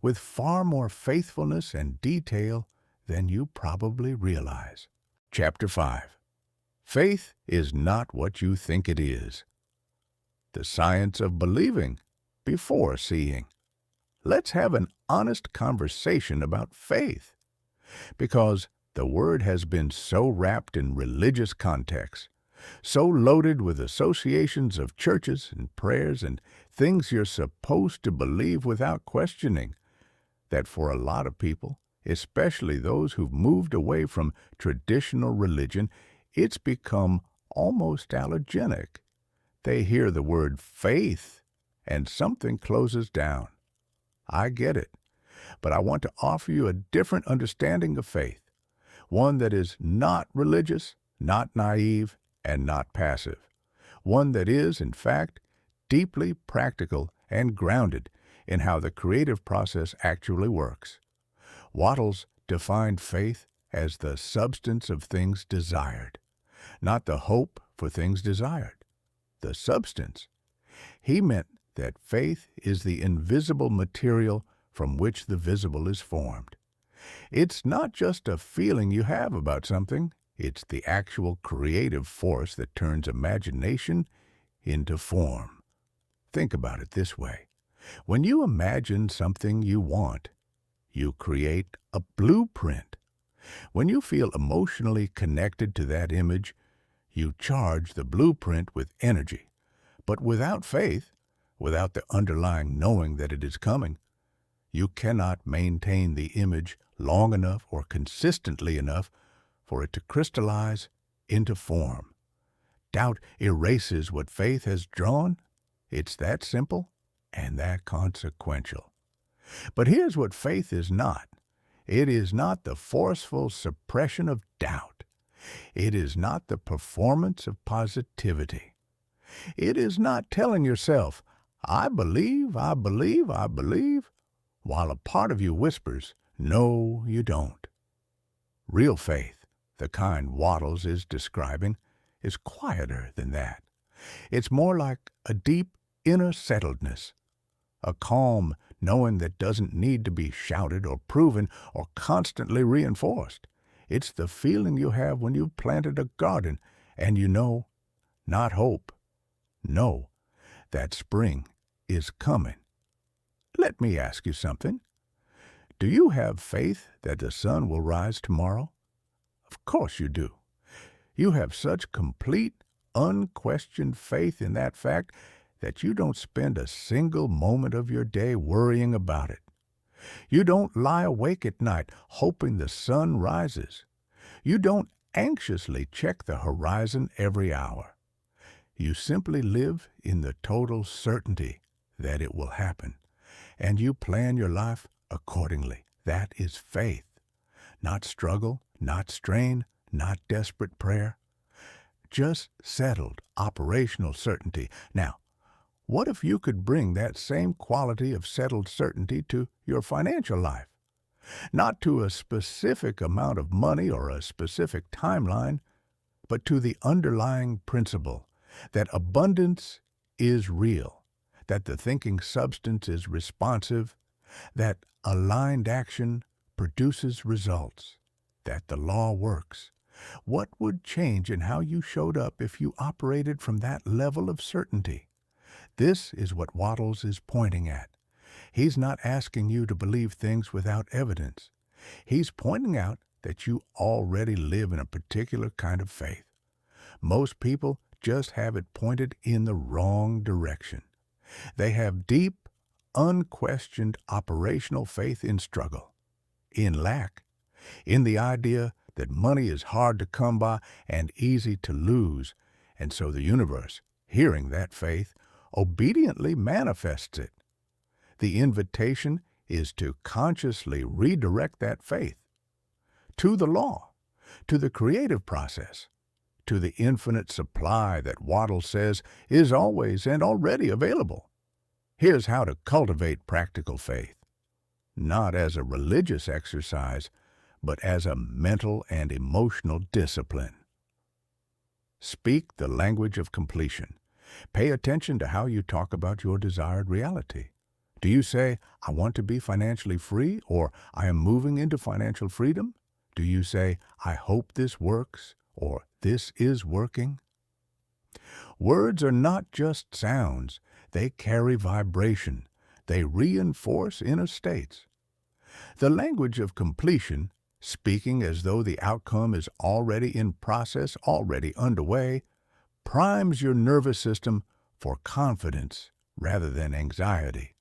with far more faithfulness and detail than you probably realize. Chapter 5. Faith is not what you think it is. The science of believing before seeing. Let's have an honest conversation about faith, because the word has been so wrapped in religious contexts, so loaded with associations of churches and prayers and things you're supposed to believe without questioning, that for a lot of people, especially those who've moved away from traditional religion, it's become almost allergenic. They hear the word faith and something closes down. I get it, but I want to offer you a different understanding of faith, one that is not religious, not naive, and not passive, one that is, in fact, deeply practical and grounded in how the creative process actually works. Wattles defined faith as the substance of things desired, not the hope for things desired, the substance. He meant that faith is the invisible material from which the visible is formed. It's not just a feeling you have about something, it's the actual creative force that turns imagination into form. Think about it this way. When you imagine something you want, you create a blueprint. When you feel emotionally connected to that image, you charge the blueprint with energy. But without faith, without the underlying knowing that it is coming, you cannot maintain the image long enough or consistently enough for it to crystallize into form. Doubt erases what faith has drawn. It's that simple and that consequential. But here's what faith is not. It is not the forceful suppression of doubt. It is not the performance of positivity. It is not telling yourself, I believe, I believe, I believe, while a part of you whispers, No, you don't. Real faith, the kind Wattles is describing, is quieter than that. It's more like a deep inner settledness, a calm knowing that doesn't need to be shouted or proven or constantly reinforced. It's the feeling you have when you've planted a garden and you know, not hope, know that spring is coming. Let me ask you something. Do you have faith that the sun will rise tomorrow? Of course you do. You have such complete, unquestioned faith in that fact that you don't spend a single moment of your day worrying about it. You don't lie awake at night hoping the sun rises. You don't anxiously check the horizon every hour. You simply live in the total certainty that it will happen, and you plan your life accordingly. That is faith. Not struggle, not strain, not desperate prayer. Just settled, operational certainty. Now, what if you could bring that same quality of settled certainty to your financial life? Not to a specific amount of money or a specific timeline, but to the underlying principle that abundance is real, that the thinking substance is responsive, that aligned action produces results, that the law works. What would change in how you showed up if you operated from that level of certainty? This is what Wattles is pointing at. He's not asking you to believe things without evidence. He's pointing out that you already live in a particular kind of faith. Most people just have it pointed in the wrong direction. They have deep, unquestioned operational faith in struggle, in lack, in the idea that money is hard to come by and easy to lose, and so the universe, hearing that faith, obediently manifests it. The invitation is to consciously redirect that faith to the law, to the creative process, to the infinite supply that Waddle says is always and already available. Here's how to cultivate practical faith, not as a religious exercise, but as a mental and emotional discipline. Speak the language of completion. Pay attention to how you talk about your desired reality. Do you say, I want to be financially free, or I am moving into financial freedom? Do you say, I hope this works, or this is working? Words are not just sounds. They carry vibration. They reinforce inner states. The language of completion, speaking as though the outcome is already in process, already underway, primes your nervous system for confidence rather than anxiety.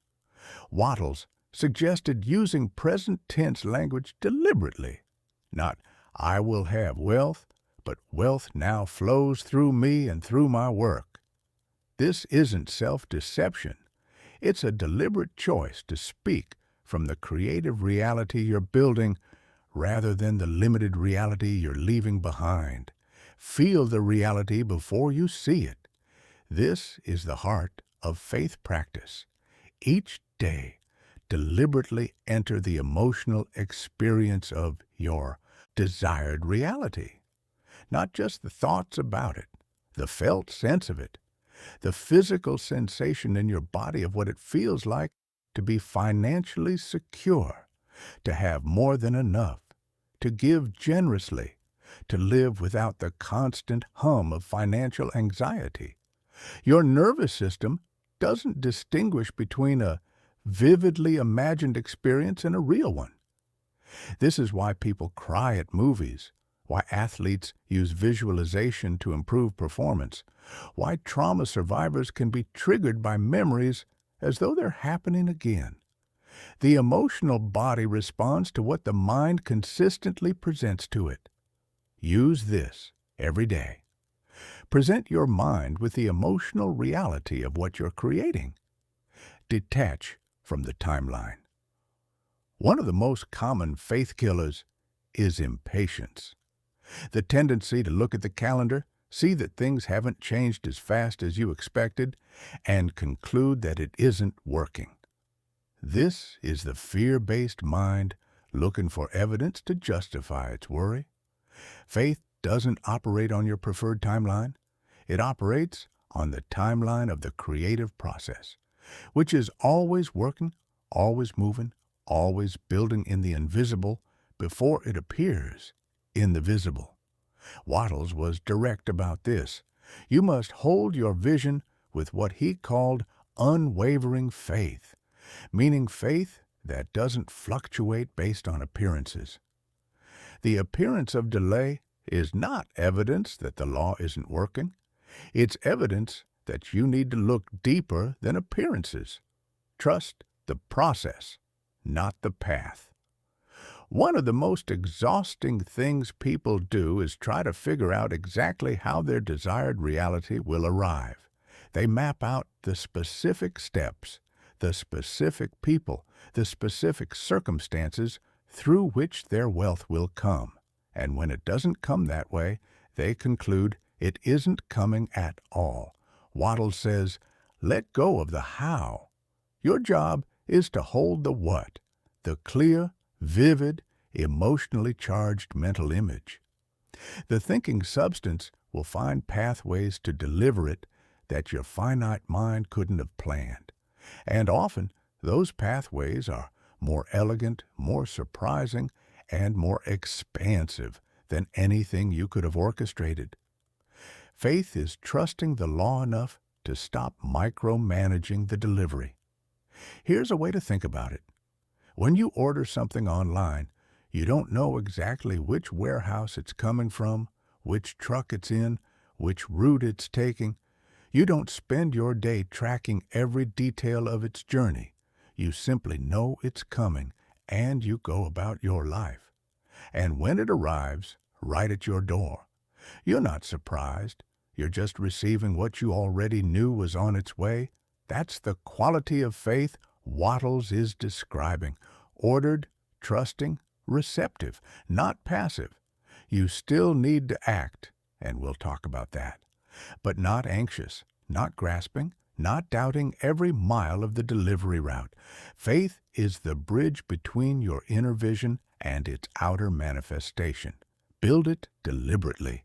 Wattles suggested using present tense language deliberately. Not, I will have wealth, but wealth now flows through me and through my work. This isn't self-deception. It's a deliberate choice to speak from the creative reality you're building rather than the limited reality you're leaving behind. Feel the reality before you see it. This is the heart of faith practice. Each day, deliberately enter the emotional experience of your desired reality. Not just the thoughts about it, the felt sense of it, the physical sensation in your body of what it feels like to be financially secure, to have more than enough, to give generously, to live without the constant hum of financial anxiety. Your nervous system doesn't distinguish between a vividly imagined experience and a real one. This is why people cry at movies, why athletes use visualization to improve performance, why trauma survivors can be triggered by memories as though they're happening again. The emotional body responds to what the mind consistently presents to it. Use this every day. Present your mind with the emotional reality of what you're creating. Detach from the timeline. One of the most common faith killers is impatience. The tendency to look at the calendar, see that things haven't changed as fast as you expected, and conclude that it isn't working. This is the fear-based mind looking for evidence to justify its worry. Faith doesn't operate on your preferred timeline. It operates on the timeline of the creative process, which is always working, always moving, always building in the invisible before it appears in the visible. Wattles was direct about this. You must hold your vision with what he called unwavering faith, meaning faith that doesn't fluctuate based on appearances. The appearance of delay is not evidence that the law isn't working. It's evidence that you need to look deeper than appearances. Trust the process, not the path. One of the most exhausting things people do is try to figure out exactly how their desired reality will arrive. They map out the specific steps, the specific people, the specific circumstances through which their wealth will come. And when it doesn't come that way, they conclude it isn't coming at all. Wattles says, let go of the how. Your job is to hold the what, the clear, vivid, emotionally charged mental image. The thinking substance will find pathways to deliver it that your finite mind couldn't have planned. And often, those pathways are more elegant, more surprising, and more expansive than anything you could have orchestrated. Faith is trusting the law enough to stop micromanaging the delivery. Here's a way to think about it. When you order something online, you don't know exactly which warehouse it's coming from, which truck it's in, which route it's taking. You don't spend your day tracking every detail of its journey. You simply know it's coming, and you go about your life. And when it arrives, right at your door, you're not surprised. You're just receiving what you already knew was on its way. That's the quality of faith Wattles is describing. Ordered, trusting, receptive, not passive. You still need to act, and we'll talk about that. But not anxious, not grasping, not doubting every mile of the delivery route. Faith is the bridge between your inner vision and its outer manifestation. Build it deliberately.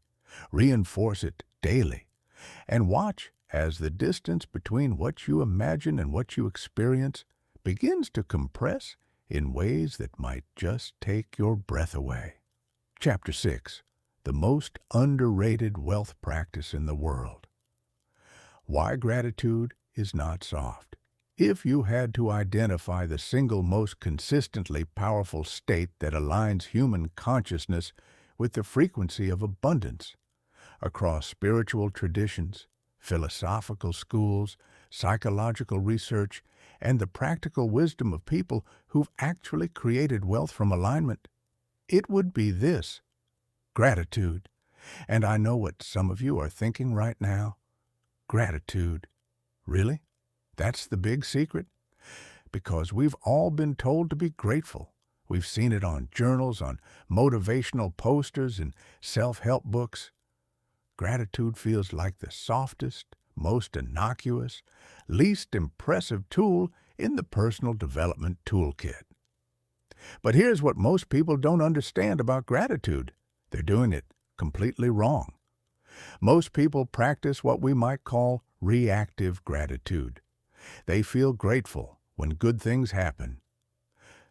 Reinforce it daily. And watch as the distance between what you imagine and what you experience begins to compress in ways that might just take your breath away. Chapter 6. The most underrated wealth practice in the world. Why gratitude is not soft. If you had to identify the single most consistently powerful state that aligns human consciousness with the frequency of abundance, across spiritual traditions, philosophical schools, psychological research, and the practical wisdom of people who've actually created wealth from alignment, it would be this: gratitude. And I know what some of you are thinking right now. Gratitude. Really? That's the big secret? Because we've all been told to be grateful. We've seen it on journals, on motivational posters, and self-help books. Gratitude feels like the softest, most innocuous, least impressive tool in the personal development toolkit. But here's what most people don't understand about gratitude. They're doing it completely wrong. Most people practice what we might call reactive gratitude. They feel grateful when good things happen.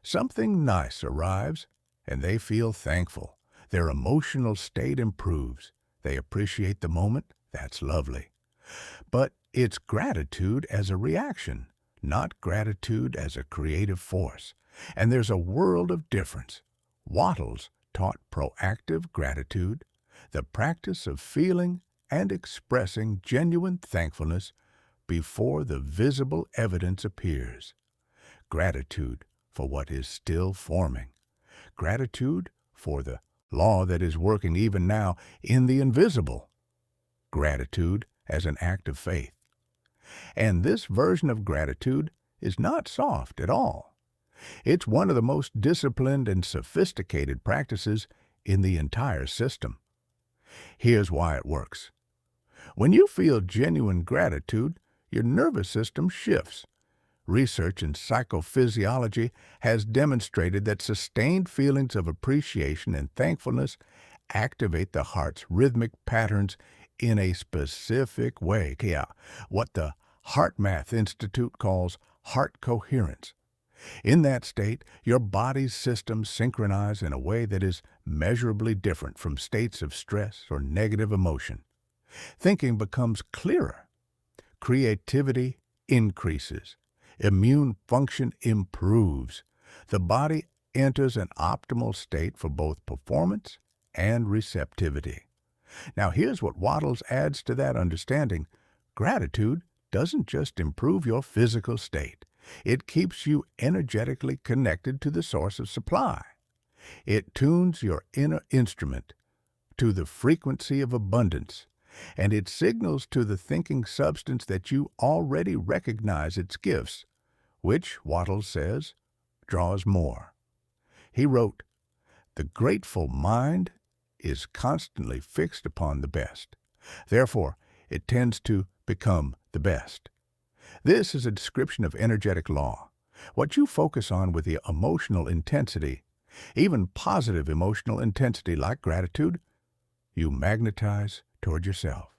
Something nice arrives, and they feel thankful. Their emotional state improves. They appreciate the moment. That's lovely. But it's gratitude as a reaction, not gratitude as a creative force. And there's a world of difference. Wattles taught proactive gratitude, the practice of feeling and expressing genuine thankfulness before the visible evidence appears. Gratitude for what is still forming. Gratitude for the law that is working even now in the invisible. Gratitude as an act of faith. And this version of gratitude is not soft at all. It's one of the most disciplined and sophisticated practices in the entire system. Here's why it works. When you feel genuine gratitude, your nervous system shifts. Research in psychophysiology has demonstrated that sustained feelings of appreciation and thankfulness activate the heart's rhythmic patterns in a specific way. Yeah, what the HeartMath Institute calls heart coherence. In that state, your body's systems synchronize in a way that is measurably different from states of stress or negative emotion. Thinking becomes clearer. Creativity increases. Immune function improves. The body enters an optimal state for both performance and receptivity. Now, here's what Wattles adds to that understanding. Gratitude doesn't just improve your physical state. It keeps you energetically connected to the source of supply. It tunes your inner instrument to the frequency of abundance, and it signals to the thinking substance that you already recognize its gifts, which, Wattles says, draws more. He wrote, "The grateful mind is constantly fixed upon the best. Therefore, it tends to become the best." This is a description of energetic law. What you focus on with the emotional intensity, even positive emotional intensity like gratitude, you magnetize toward yourself.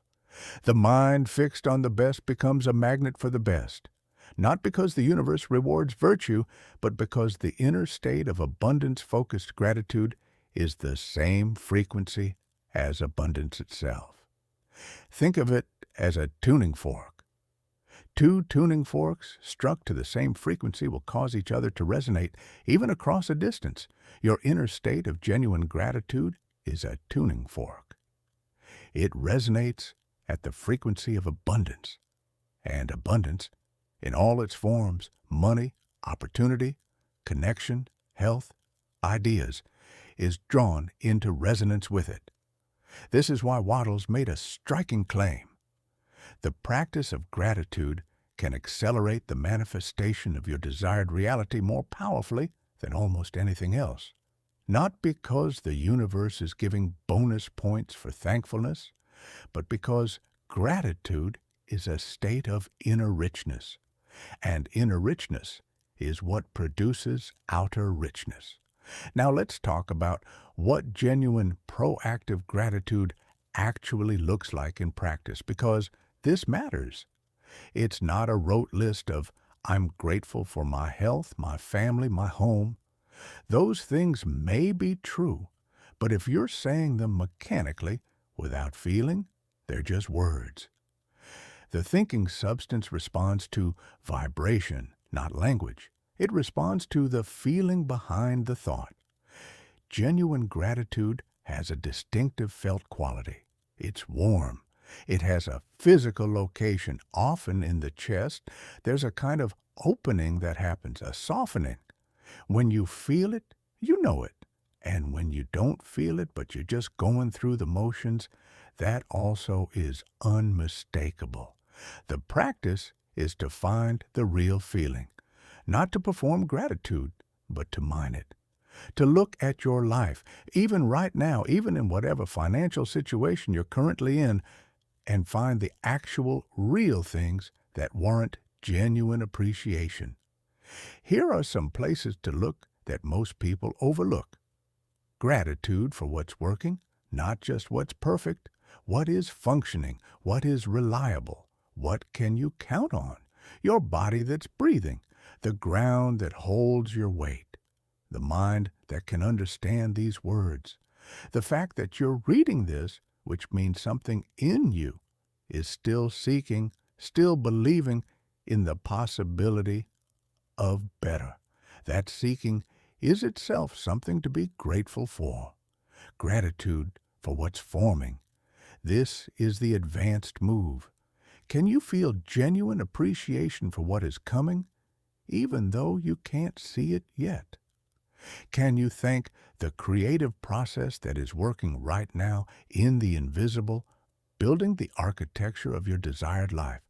The mind fixed on the best becomes a magnet for the best, not because the universe rewards virtue, but because the inner state of abundance-focused gratitude is the same frequency as abundance itself. Think of it as a tuning fork. Two tuning forks struck to the same frequency will cause each other to resonate even across a distance. Your inner state of genuine gratitude is a tuning fork. It resonates at the frequency of abundance, and abundance, in all its forms, money, opportunity, connection, health, ideas, is drawn into resonance with it. This is why Wattles made a striking claim. The practice of gratitude can accelerate the manifestation of your desired reality more powerfully than almost anything else. Not because the universe is giving bonus points for thankfulness, but because gratitude is a state of inner richness, and inner richness is what produces outer richness. Now let's talk about what genuine proactive gratitude actually looks like in practice, because this matters. It's not a rote list of, "I'm grateful for my health, my family, my home." Those things may be true, but if you're saying them mechanically, without feeling, they're just words. The thinking substance responds to vibration, not language. It responds to the feeling behind the thought. Genuine gratitude has a distinctive felt quality. It's warm. It has a physical location, often in the chest. There's a kind of opening that happens, a softening. When you feel it, you know it. And when you don't feel it, but you're just going through the motions, that also is unmistakable. The practice is to find the real feeling, not to perform gratitude, but to mine it. To look at your life, even right now, even in whatever financial situation you're currently in, and find the actual, real things that warrant genuine appreciation. Here are some places to look that most people overlook. Gratitude for what's working, not just what's perfect. What is functioning? What is reliable? What can you count on? Your body that's breathing, the ground that holds your weight, the mind that can understand these words. The fact that you're reading this, which means something in you, is still seeking, still believing in the possibility of better. That seeking is itself something to be grateful for. Gratitude for what's forming. This is the advanced move. Can you feel genuine appreciation for what is coming, even though you can't see it yet? Can you thank the creative process that is working right now in the invisible, building the architecture of your desired life?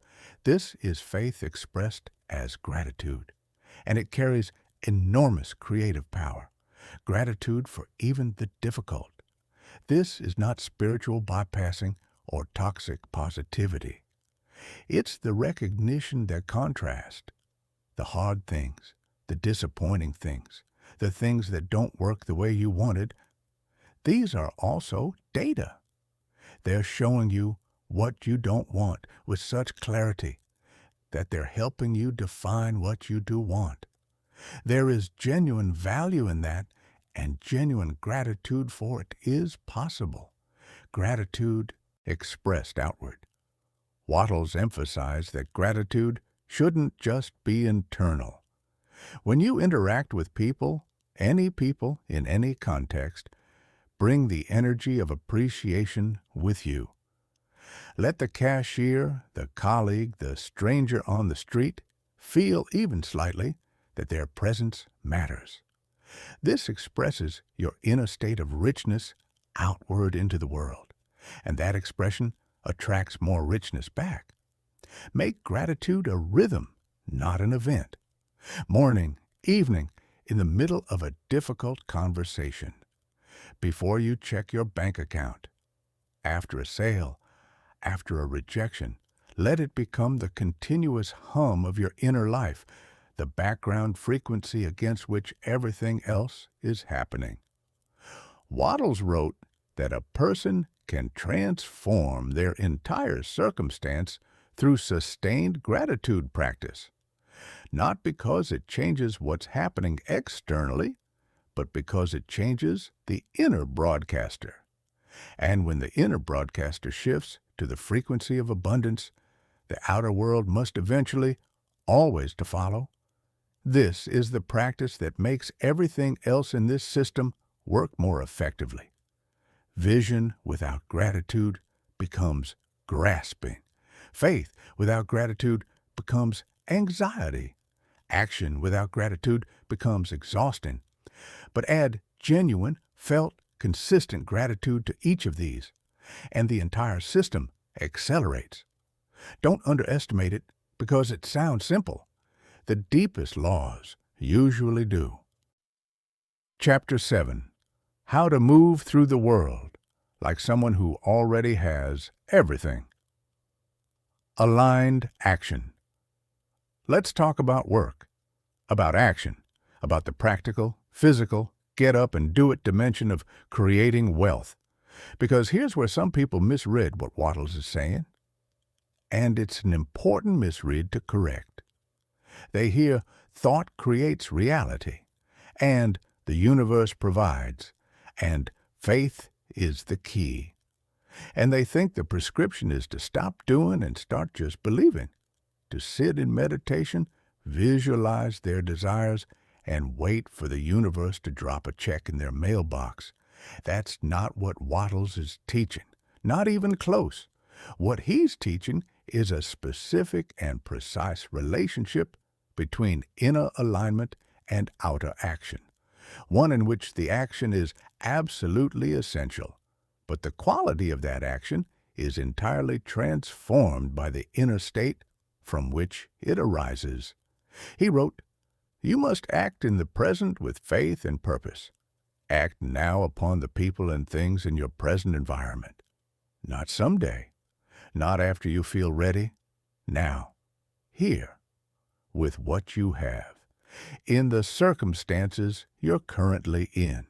This is faith expressed as gratitude, and it carries enormous creative power. Gratitude for even the difficult. This is not spiritual bypassing or toxic positivity. It's the recognition that contrast, the hard things, the disappointing things, the things that don't work the way you wanted, these are also data. They're showing you what you don't want with such clarity that they're helping you define what you do want. There is genuine value in that, and genuine gratitude for it is possible. Gratitude expressed outward. Wattles emphasized that gratitude shouldn't just be internal. When you interact with people in any context, bring the energy of appreciation with you. Let the cashier, the colleague, the stranger on the street feel even slightly that their presence matters. This expresses your inner state of richness outward into the world, and that expression attracts more richness back. Make gratitude a rhythm, not an event. Morning, evening, in the middle of a difficult conversation. Before you check your bank account. After a sale. After a rejection. Let it become the continuous hum of your inner life, the background frequency against which everything else is happening. Wattles wrote that a person can transform their entire circumstance through sustained gratitude practice, not because it changes what's happening externally, but because it changes the inner broadcaster. And when the inner broadcaster shifts to the frequency of abundance, the outer world must eventually, always to follow. This is the practice that makes everything else in this system work more effectively. Vision without gratitude becomes grasping. Faith without gratitude becomes anxiety. Action without gratitude becomes exhausting. But add genuine, felt, consistent gratitude to each of these, and the entire system accelerates. Don't underestimate it because it sounds simple. The deepest laws usually do. Chapter 7. How to move through the world like someone who already has everything. Aligned action. Let's talk about work, about action, about the practical, physical, get up and do it dimension of creating wealth. Because here's where some people misread what Wattles is saying. And it's an important misread to correct. They hear thought creates reality, and the universe provides, and faith is the key. And they think the prescription is to stop doing and start just believing, to sit in meditation, visualize their desires, and wait for the universe to drop a check in their mailbox. That's not what Wattles is teaching, not even close. What he's teaching is a specific and precise relationship between inner alignment and outer action, one in which the action is absolutely essential, but the quality of that action is entirely transformed by the inner state from which it arises. He wrote, "You must act in the present with faith and purpose. Act now upon the people and things in your present environment. Not someday, not after you feel ready. Now, here, with what you have, in the circumstances you're currently in."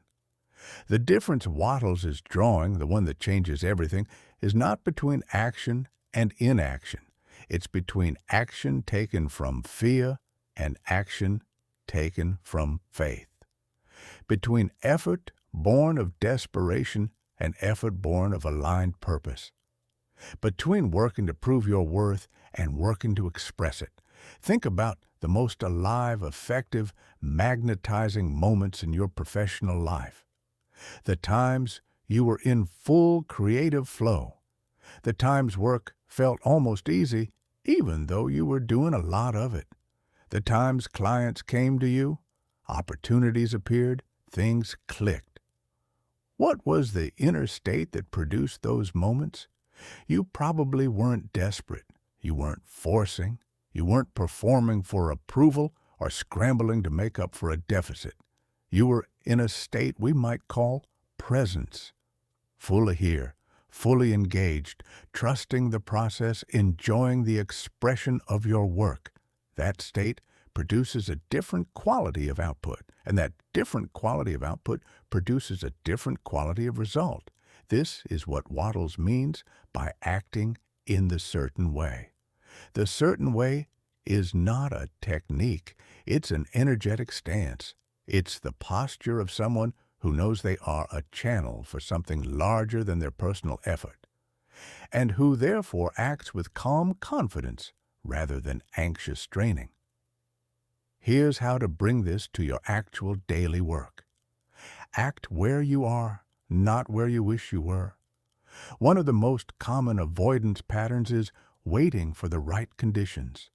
The difference Wattles is drawing, the one that changes everything, is not between action and inaction. It's between action taken from fear and action taken from faith. Between effort born of desperation and effort born of aligned purpose. Between working to prove your worth and working to express it. Think about the most alive, effective, magnetizing moments in your professional life. The times you were in full creative flow. The times work felt almost easy, even though you were doing a lot of it. The times clients came to you, opportunities appeared, things clicked. What was the inner state that produced those moments? You probably weren't desperate. You weren't forcing. You weren't performing for approval or scrambling to make up for a deficit. You were in a state we might call presence. Fully here, fully engaged, trusting the process, enjoying the expression of your work. That state produces a different quality of output, and that different quality of output produces a different quality of result. This is what Wattles means by acting in the certain way. The certain way is not a technique, it's an energetic stance. It's the posture of someone who knows they are a channel for something larger than their personal effort, and who therefore acts with calm confidence rather than anxious straining. Here's how to bring this to your actual daily work. Act where you are, not where you wish you were. One of the most common avoidance patterns is waiting for the right conditions.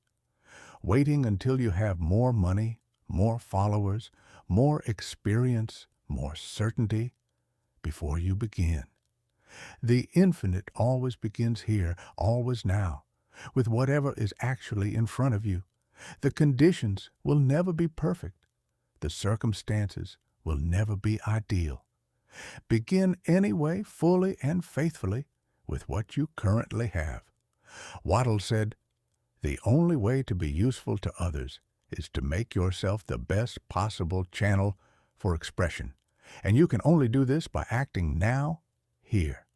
Waiting until you have more money, more followers, more experience, more certainty before you begin. The infinite always begins here, always now, with whatever is actually in front of you. The conditions will never be perfect. The circumstances will never be ideal. Begin anyway, fully and faithfully, with what you currently have. Wattles said, "The only way to be useful to others is to make yourself the best possible channel for expression, and you can only do this by acting now, here."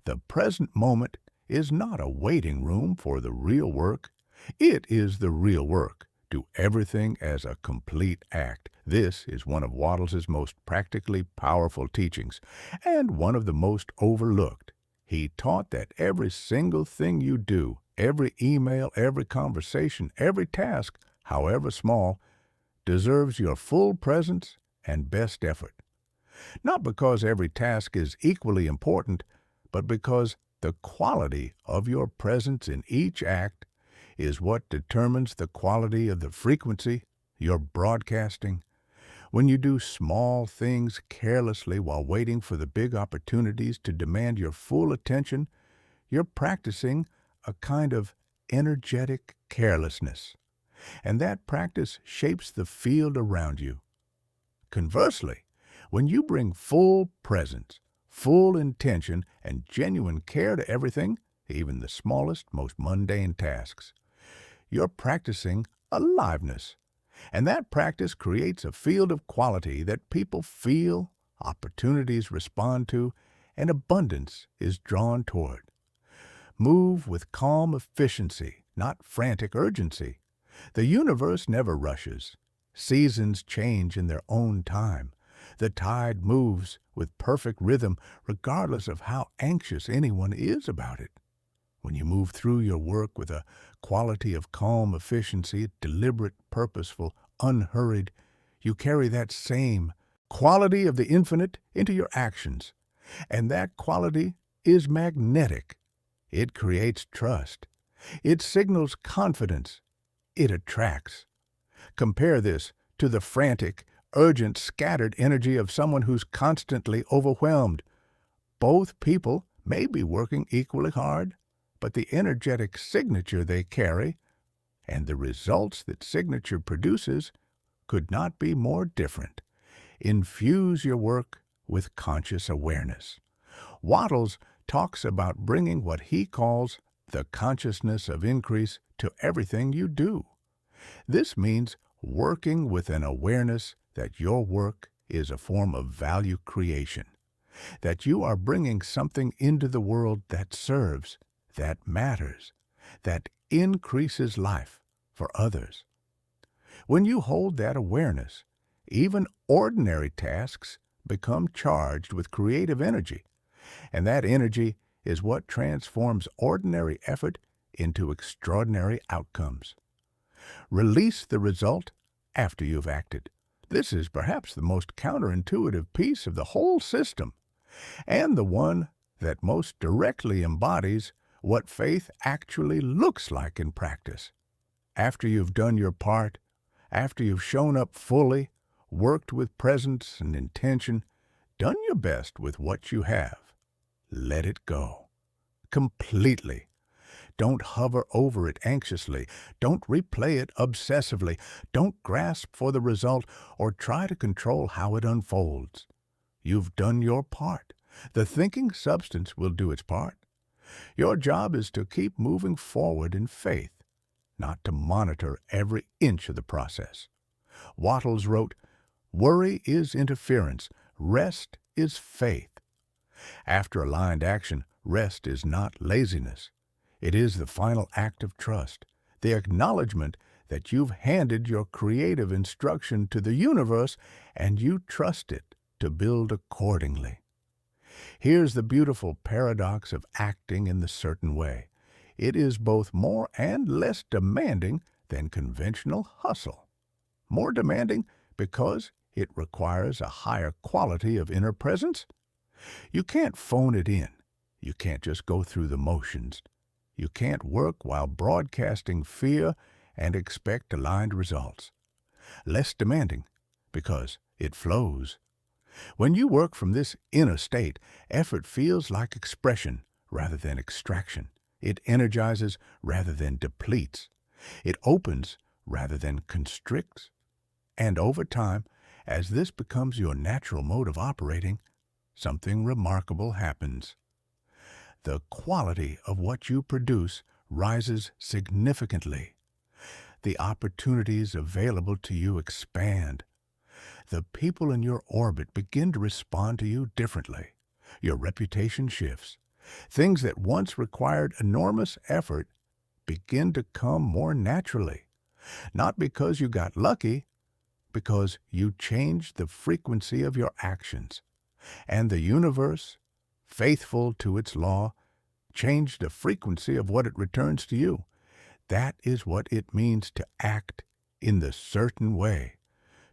The present moment is not a waiting room for the real work. It is the real work. Do everything as a complete act. This is one of Wattles's most practically powerful teachings, and one of the most overlooked. He taught that every single thing you do, every email, every conversation, every task, however small, deserves your full presence and best effort. Not because every task is equally important, but because the quality of your presence in each act is what determines the quality of the frequency you're broadcasting. When you do small things carelessly while waiting for the big opportunities to demand your full attention, you're practicing a kind of energetic carelessness, and that practice shapes the field around you. Conversely, when you bring full presence, full intention, and genuine care to everything, even the smallest, most mundane tasks, you're practicing aliveness. And that practice creates a field of quality that people feel, opportunities respond to, and abundance is drawn toward. Move with calm efficiency, not frantic urgency. The universe never rushes. Seasons change in their own time. The tide moves with perfect rhythm, regardless of how anxious anyone is about it. When you move through your work with a quality of calm efficiency, deliberate, purposeful, unhurried, you carry that same quality of the infinite into your actions. And that quality is magnetic. It creates trust. It signals confidence. It attracts. Compare this to the frantic, urgent, scattered energy of someone who's constantly overwhelmed. Both people may be working equally hard, but the energetic signature they carry and the results that signature produces could not be more different. Infuse your work with conscious awareness. Wattles talks about bringing what he calls the consciousness of increase to everything you do. This means working with an awareness that your work is a form of value creation, that you are bringing something into the world that serves, that matters, that increases life for others. When you hold that awareness, even ordinary tasks become charged with creative energy, and that energy is what transforms ordinary effort into extraordinary outcomes. Release the result after you've acted. This is perhaps the most counterintuitive piece of the whole system, and the one that most directly embodies what faith actually looks like in practice. After you've done your part, after you've shown up fully, worked with presence and intention, done your best with what you have, let it go. Completely. Don't hover over it anxiously. Don't replay it obsessively. Don't grasp for the result or try to control how it unfolds. You've done your part. The thinking substance will do its part. Your job is to keep moving forward in faith. not to monitor every inch of the process. Wattles wrote, "Worry is interference. Rest is faith." After aligned action, rest is not laziness. It is the final act of trust, the acknowledgement that you've handed your creative instruction to the universe and you trust it to build accordingly. Here's the beautiful paradox of acting in the certain way. It is both more and less demanding than conventional hustle. More demanding because it requires a higher quality of inner presence. You can't phone it in. You can't just go through the motions. You can't work while broadcasting fear and expect aligned results. Less demanding because it flows. When you work from this inner state, effort feels like expression rather than extraction. It energizes rather than depletes. It opens rather than constricts. And over time, as this becomes your natural mode of operating, something remarkable happens. The quality of what you produce rises significantly. The opportunities available to you expand. The people in your orbit begin to respond to you differently. Your reputation shifts. Things that once required enormous effort begin to come more naturally. Not because you got lucky, because you changed the frequency of your actions. And the universe, faithful to its law, changed the frequency of what it returns to you. That is what it means to act in the certain way,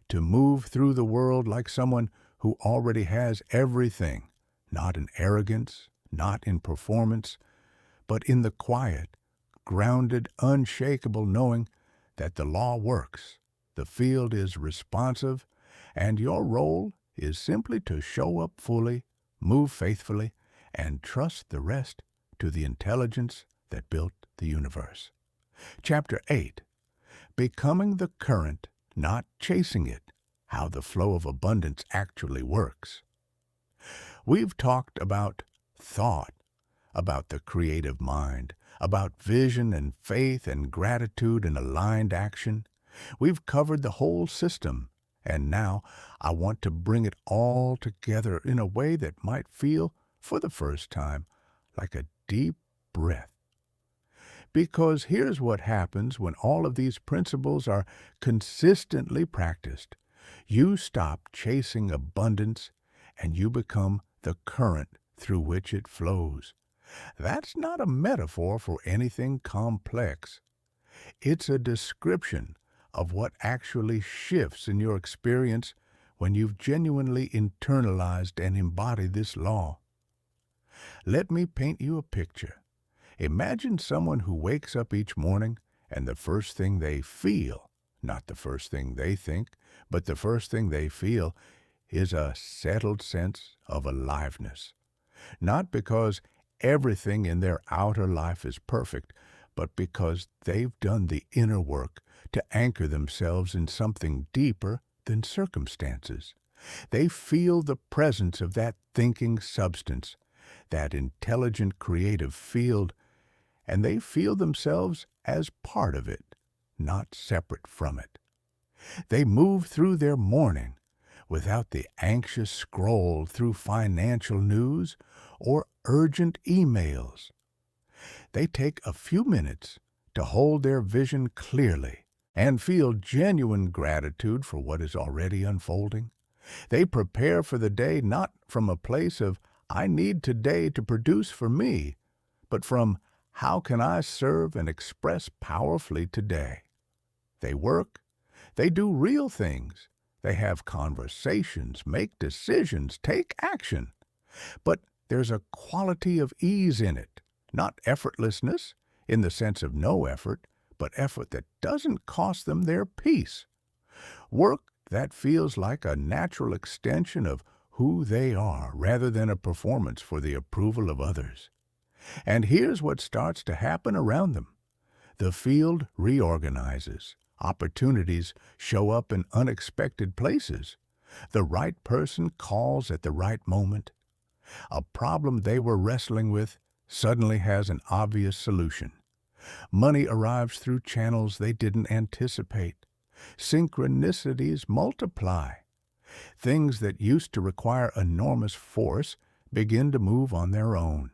to move through the world like someone who already has everything, not in arrogance, not in performance, but in the quiet, grounded, unshakable knowing that the law works, the field is responsive, and your role is simply to show up fully, move faithfully, and trust the rest to the intelligence that built the universe. Chapter 8. Becoming the current, not chasing it. How the flow of abundance actually works. We've talked about thought, about the creative mind, about vision and faith and gratitude and aligned action. We've covered the whole system, and now I want to bring it all together in a way that might feel, for the first time, like a deep breath. Because here's what happens when all of these principles are consistently practiced. You stop chasing abundance and you become the current through which it flows. That's not a metaphor for anything complex. It's a description of what actually shifts in your experience when you've genuinely internalized and embodied this law. Let me paint you a picture. Imagine someone who wakes up each morning and the first thing they feel, not the first thing they think, but the first thing they feel, is a settled sense of aliveness. Not because everything in their outer life is perfect, but because they've done the inner work to anchor themselves in something deeper than circumstances. They feel the presence of that thinking substance, that intelligent creative field, and they feel themselves as part of it, not separate from it. They move through their morning without the anxious scroll through financial news or urgent emails. They take a few minutes to hold their vision clearly and feel genuine gratitude for what is already unfolding. They prepare for the day not from a place of, "I need today to produce for me," but from, "How can I serve and express powerfully today?" They work. They do real things. They have conversations, make decisions, take action. But there's a quality of ease in it, not effortlessness in the sense of no effort, but effort that doesn't cost them their peace. Work that feels like a natural extension of who they are rather than a performance for the approval of others. And here's what starts to happen around them. The field reorganizes. Opportunities show up in unexpected places. The right person calls at the right moment. A problem they were wrestling with suddenly has an obvious solution. Money arrives through channels they didn't anticipate. Synchronicities multiply. Things that used to require enormous force begin to move on their own.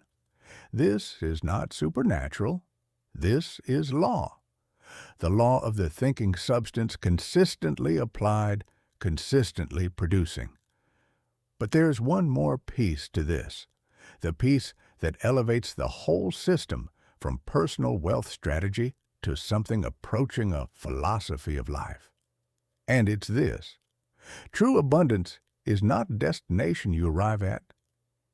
This is not supernatural. This is law. The law of the thinking substance consistently applied, consistently producing. But there's one more piece to this, the piece that elevates the whole system from personal wealth strategy to something approaching a philosophy of life. And it's this: true abundance is not a destination you arrive at.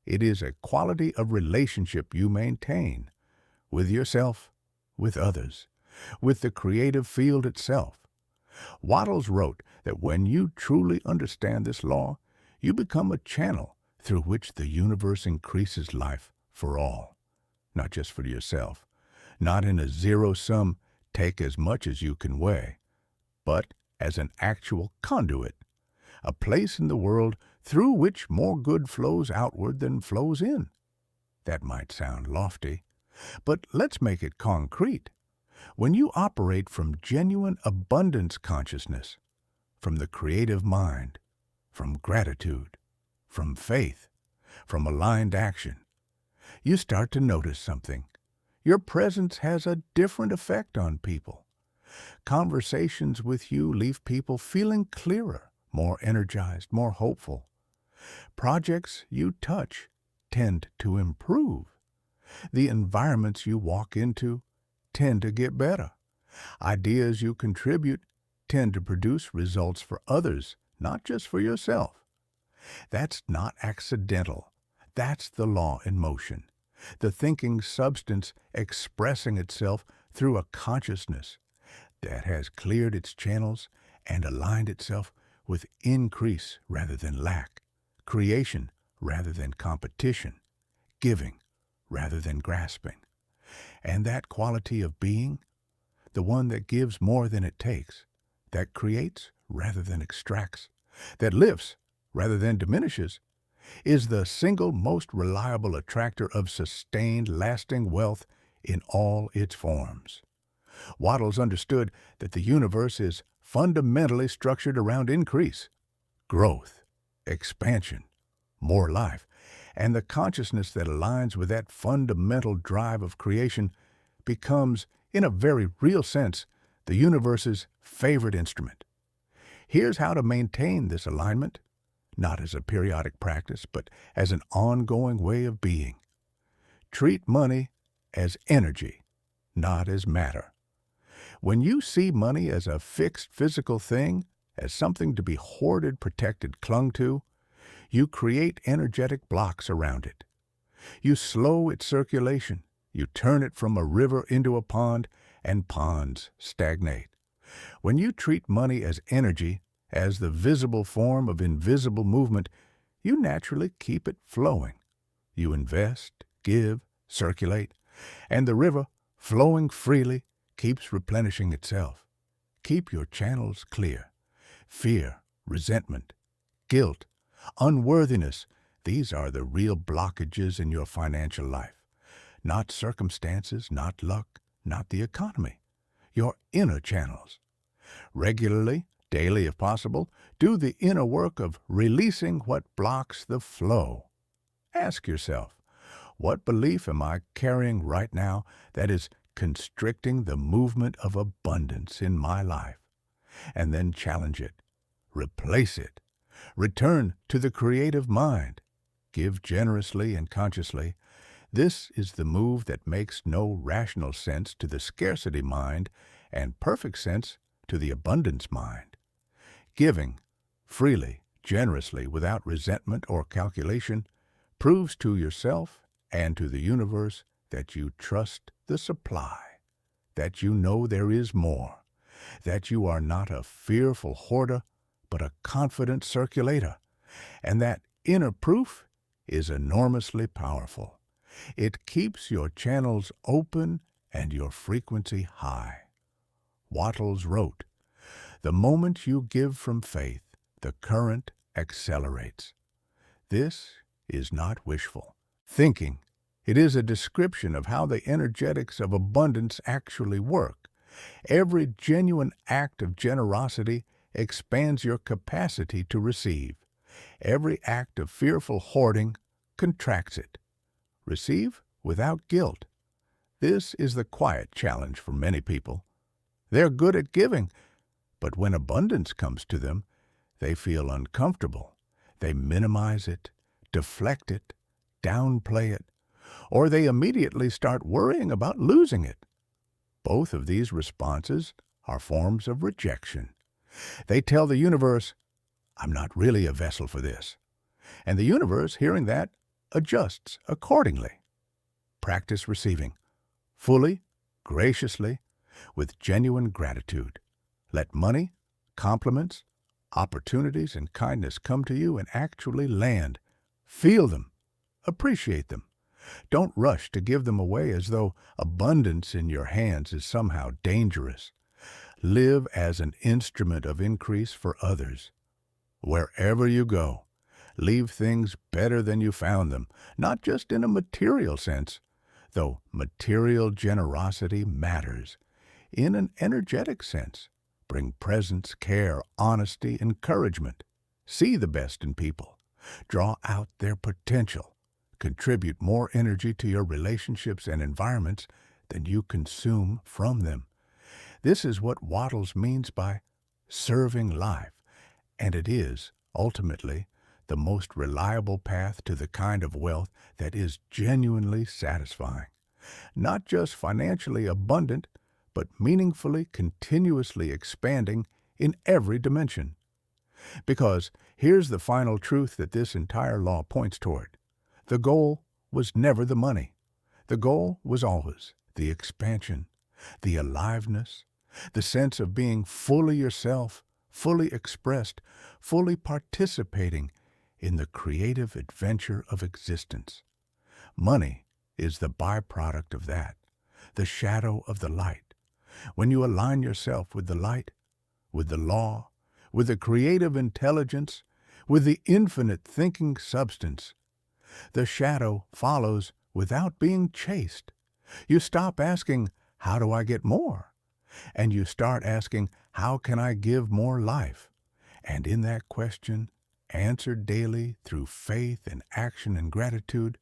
It is a quality of relationship you maintain with yourself, with others, with the creative field itself. Wattles wrote that when you truly understand this law, you become a channel through which the universe increases life for all, not just for yourself, not in a zero-sum take as much as you can weigh, but as an actual conduit, a place in the world through which more good flows outward than flows in. That might sound lofty, but let's make it concrete. When you operate from genuine abundance consciousness, from the creative mind, from gratitude, from faith, from aligned action, you start to notice something. Your presence has a different effect on people. Conversations with you leave people feeling clearer, more energized, more hopeful. Projects you touch tend to improve. The environments you walk into tend to get better. Ideas you contribute tend to produce results for others, not just for yourself. That's not accidental. That's the law in motion. The thinking substance expressing itself through a consciousness that has cleared its channels and aligned itself with increase rather than lack, creation rather than competition, giving rather than grasping. And that quality of being, the one that gives more than it takes, that creates rather than extracts, that lifts rather than diminishes, is the single most reliable attractor of sustained, lasting wealth in all its forms. Wattles understood that the universe is fundamentally structured around increase, growth, expansion, more life, and the consciousness that aligns with that fundamental drive of creation becomes, in a very real sense, the universe's favorite instrument. Here's how to maintain this alignment, not as a periodic practice, but as an ongoing way of being. Treat money as energy, not as matter. When you see money as a fixed physical thing, as something to be hoarded, protected, clung to, you create energetic blocks around it. You slow its circulation. You turn it from a river into a pond, and ponds stagnate. When you treat money as energy, as the visible form of invisible movement, you naturally keep it flowing. You invest, give, circulate, and the river, flowing freely, keeps replenishing itself. Keep your channels clear. Fear, resentment, guilt, unworthiness, these are the real blockages in your financial life. Not circumstances, not luck, not the economy. Your inner channels. Regularly, daily if possible, do the inner work of releasing what blocks the flow. Ask yourself, what belief am I carrying right now that is constricting the movement of abundance in my life? And then challenge it. Replace it. Return to the creative mind. Give generously and consciously. This is the move that makes no rational sense to the scarcity mind and perfect sense to the abundance mind. Giving, freely, generously, without resentment or calculation, proves to yourself and to the universe that you trust the supply, that you know there is more, that you are not a fearful hoarder, but a confident circulator, and that inner proof is enormously powerful. It keeps your channels open and your frequency high. Wattles wrote, "The moment you give from faith, the current accelerates." This is not wishful thinking. It is a description of how the energetics of abundance actually work. Every genuine act of generosity expands your capacity to receive. Every act of fearful hoarding contracts it. Receive without guilt. This is the quiet challenge for many people. They're good at giving, but when abundance comes to them, they feel uncomfortable. They minimize it, deflect it, downplay it, or they immediately start worrying about losing it. Both of these responses are forms of rejection. They tell the universe, "I'm not really a vessel for this." And the universe, hearing that, adjusts accordingly. Practice receiving, fully, graciously, with genuine gratitude. Let money, compliments, opportunities, and kindness come to you and actually land. Feel them. Appreciate them. Don't rush to give them away as though abundance in your hands is somehow dangerous. Live as an instrument of increase for others. Wherever you go, leave things better than you found them, not just in a material sense, though material generosity matters. In an energetic sense, bring presence, care, honesty, encouragement. See the best in people. Draw out their potential. Contribute more energy to your relationships and environments than you consume from them. This is what Wattles means by serving life, and it is, ultimately, the most reliable path to the kind of wealth that is genuinely satisfying. Not just financially abundant, but meaningfully, continuously expanding in every dimension. Because here's the final truth that this entire law points toward. The goal was never the money. The goal was always the expansion, the aliveness, the sense of being fully yourself, fully expressed, fully participating in the creative adventure of existence. Money is the byproduct of that, the shadow of the light. When you align yourself with the light, with the law, with the creative intelligence, with the infinite thinking substance, the shadow follows without being chased. You stop asking, "How do I get more?" And you start asking, "How can I give more life?" And in that question, answered daily through faith and action and gratitude,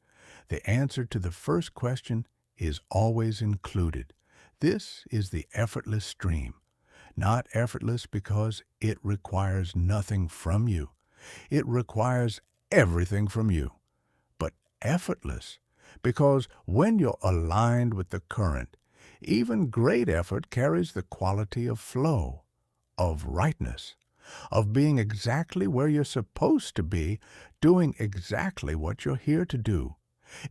the answer to the first question is always included. This is the effortless stream. Not effortless because it requires nothing from you. It requires everything from you. But effortless because when you're aligned with the current, even great effort carries the quality of flow, of rightness, of being exactly where you're supposed to be, doing exactly what you're here to do,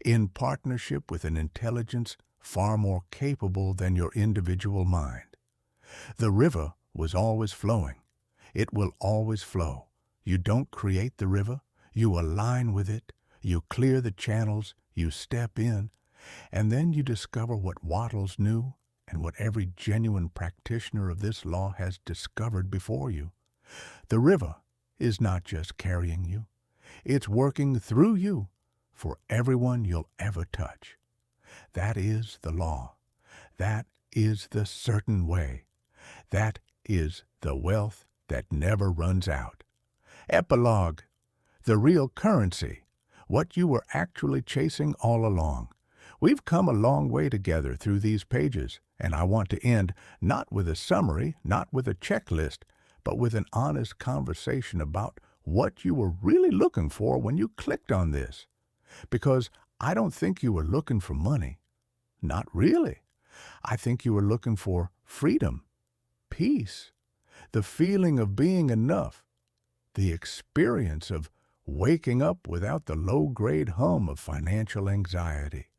in partnership with an intelligence far more capable than your individual mind. The river was always flowing. It will always flow. You don't create the river. You align with it. You clear the channels. You step in. And then you discover what Wattles knew and what every genuine practitioner of this law has discovered before you. The river is not just carrying you. It's working through you for everyone you'll ever touch. That is the law. That is the certain way. That is the wealth that never runs out. Epilogue. The real currency. What you were actually chasing all along. We've come a long way together through these pages, and I want to end not with a summary, not with a checklist, but with an honest conversation about what you were really looking for when you clicked on this. Because I don't think you were looking for money. Not really. I think you were looking for freedom, peace, the feeling of being enough, the experience of waking up without the low-grade hum of financial anxiety,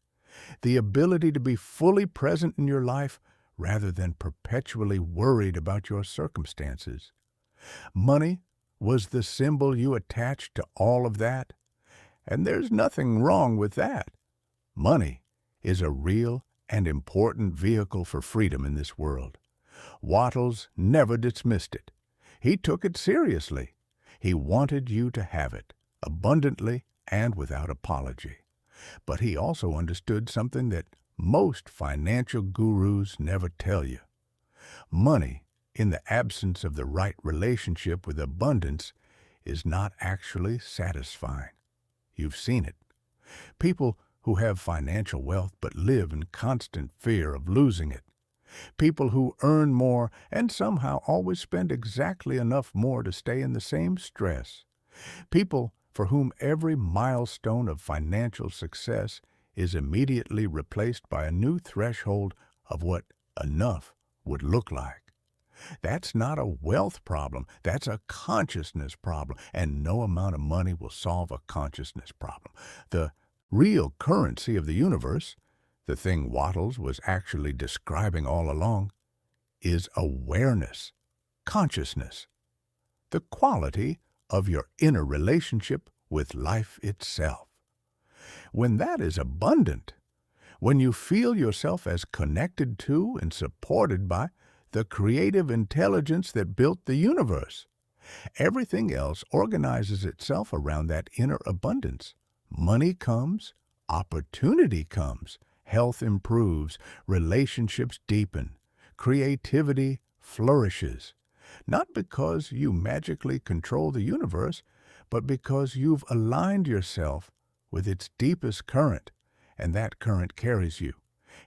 the ability to be fully present in your life rather than perpetually worried about your circumstances. Money was the symbol you attached to all of that, and there's nothing wrong with that. Money is a real and important vehicle for freedom in this world. Wattles never dismissed it. He took it seriously. He wanted you to have it, abundantly and without apology. But he also understood something that most financial gurus never tell you. Money, in the absence of the right relationship with abundance, is not actually satisfying. You've seen it. People who have financial wealth but live in constant fear of losing it. People who earn more and somehow always spend exactly enough more to stay in the same stress. People for whom every milestone of financial success is immediately replaced by a new threshold of what enough would look like. That's not a wealth problem. That's a consciousness problem. And no amount of money will solve a consciousness problem. The real currency of the universe, the thing Wattles was actually describing all along, is awareness, consciousness, the quality of your inner relationship with life itself. When that is abundant, when you feel yourself as connected to and supported by the creative intelligence that built the universe, everything else organizes itself around that inner abundance. Money comes, opportunity comes, health improves, relationships deepen, creativity flourishes. Not because you magically control the universe, but because you've aligned yourself with its deepest current, and that current carries you.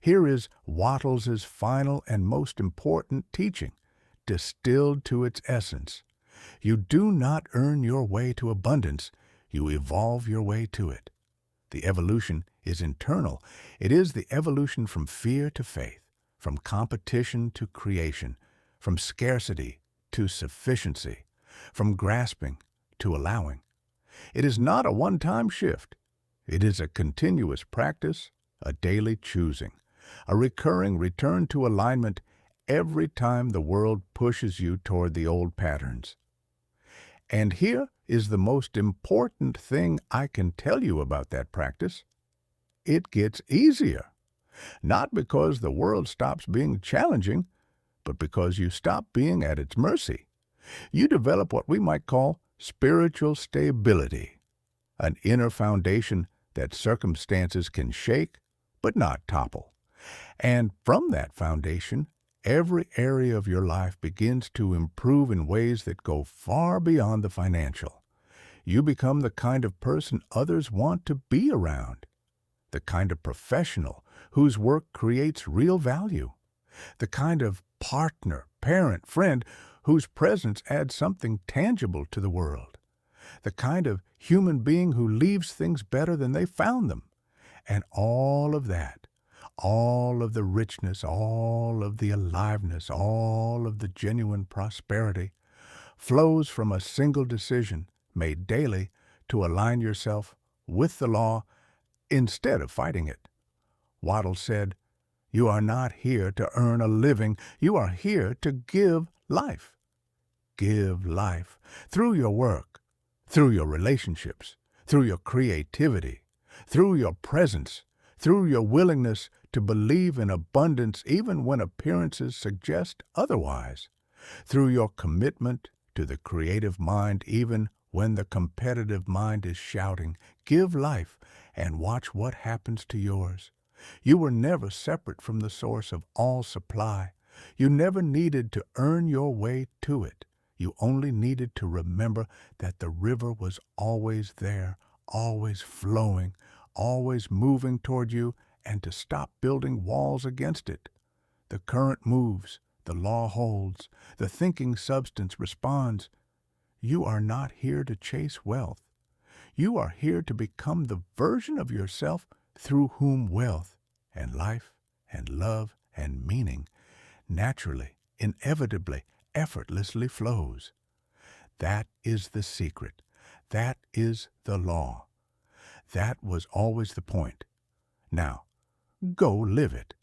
Here is Wattles's final and most important teaching, distilled to its essence. You do not earn your way to abundance, you evolve your way to it. The evolution is internal. It is the evolution from fear to faith, from competition to creation, from scarcity to sufficiency, from grasping to allowing. It is not a one-time shift. It is a continuous practice, a daily choosing, a recurring return to alignment every time the world pushes you toward the old patterns. And here is the most important thing I can tell you about that practice. It gets easier, not because the world stops being challenging, but because you stop being at its mercy. You develop what we might call spiritual stability, an inner foundation that circumstances can shake but not topple. And from that foundation, every area of your life begins to improve in ways that go far beyond the financial. You become the kind of person others want to be around, the kind of professional whose work creates real value, the kind of partner, parent, friend whose presence adds something tangible to the world, the kind of human being who leaves things better than they found them. And all of that, all of the richness, all of the aliveness, all of the genuine prosperity flows from a single decision made daily to align yourself with the law instead of fighting it. Waddle said, "You are not here to earn a living. You are here to give life. Give life through your work, through your relationships, through your creativity, through your presence, through your willingness to believe in abundance even when appearances suggest otherwise, through your commitment to the creative mind even when the competitive mind is shouting, 'Give life,' and watch what happens to yours. You were never separate from the source of all supply. You never needed to earn your way to it. You only needed to remember that the river was always there, always flowing, always moving toward you, and to stop building walls against it. The current moves, the law holds, the thinking substance responds. You are not here to chase wealth. You are here to become the version of yourself through whom wealth and life and love and meaning naturally, inevitably, effortlessly flows. That is the secret. That is the law. That was always the point. Now, go live it.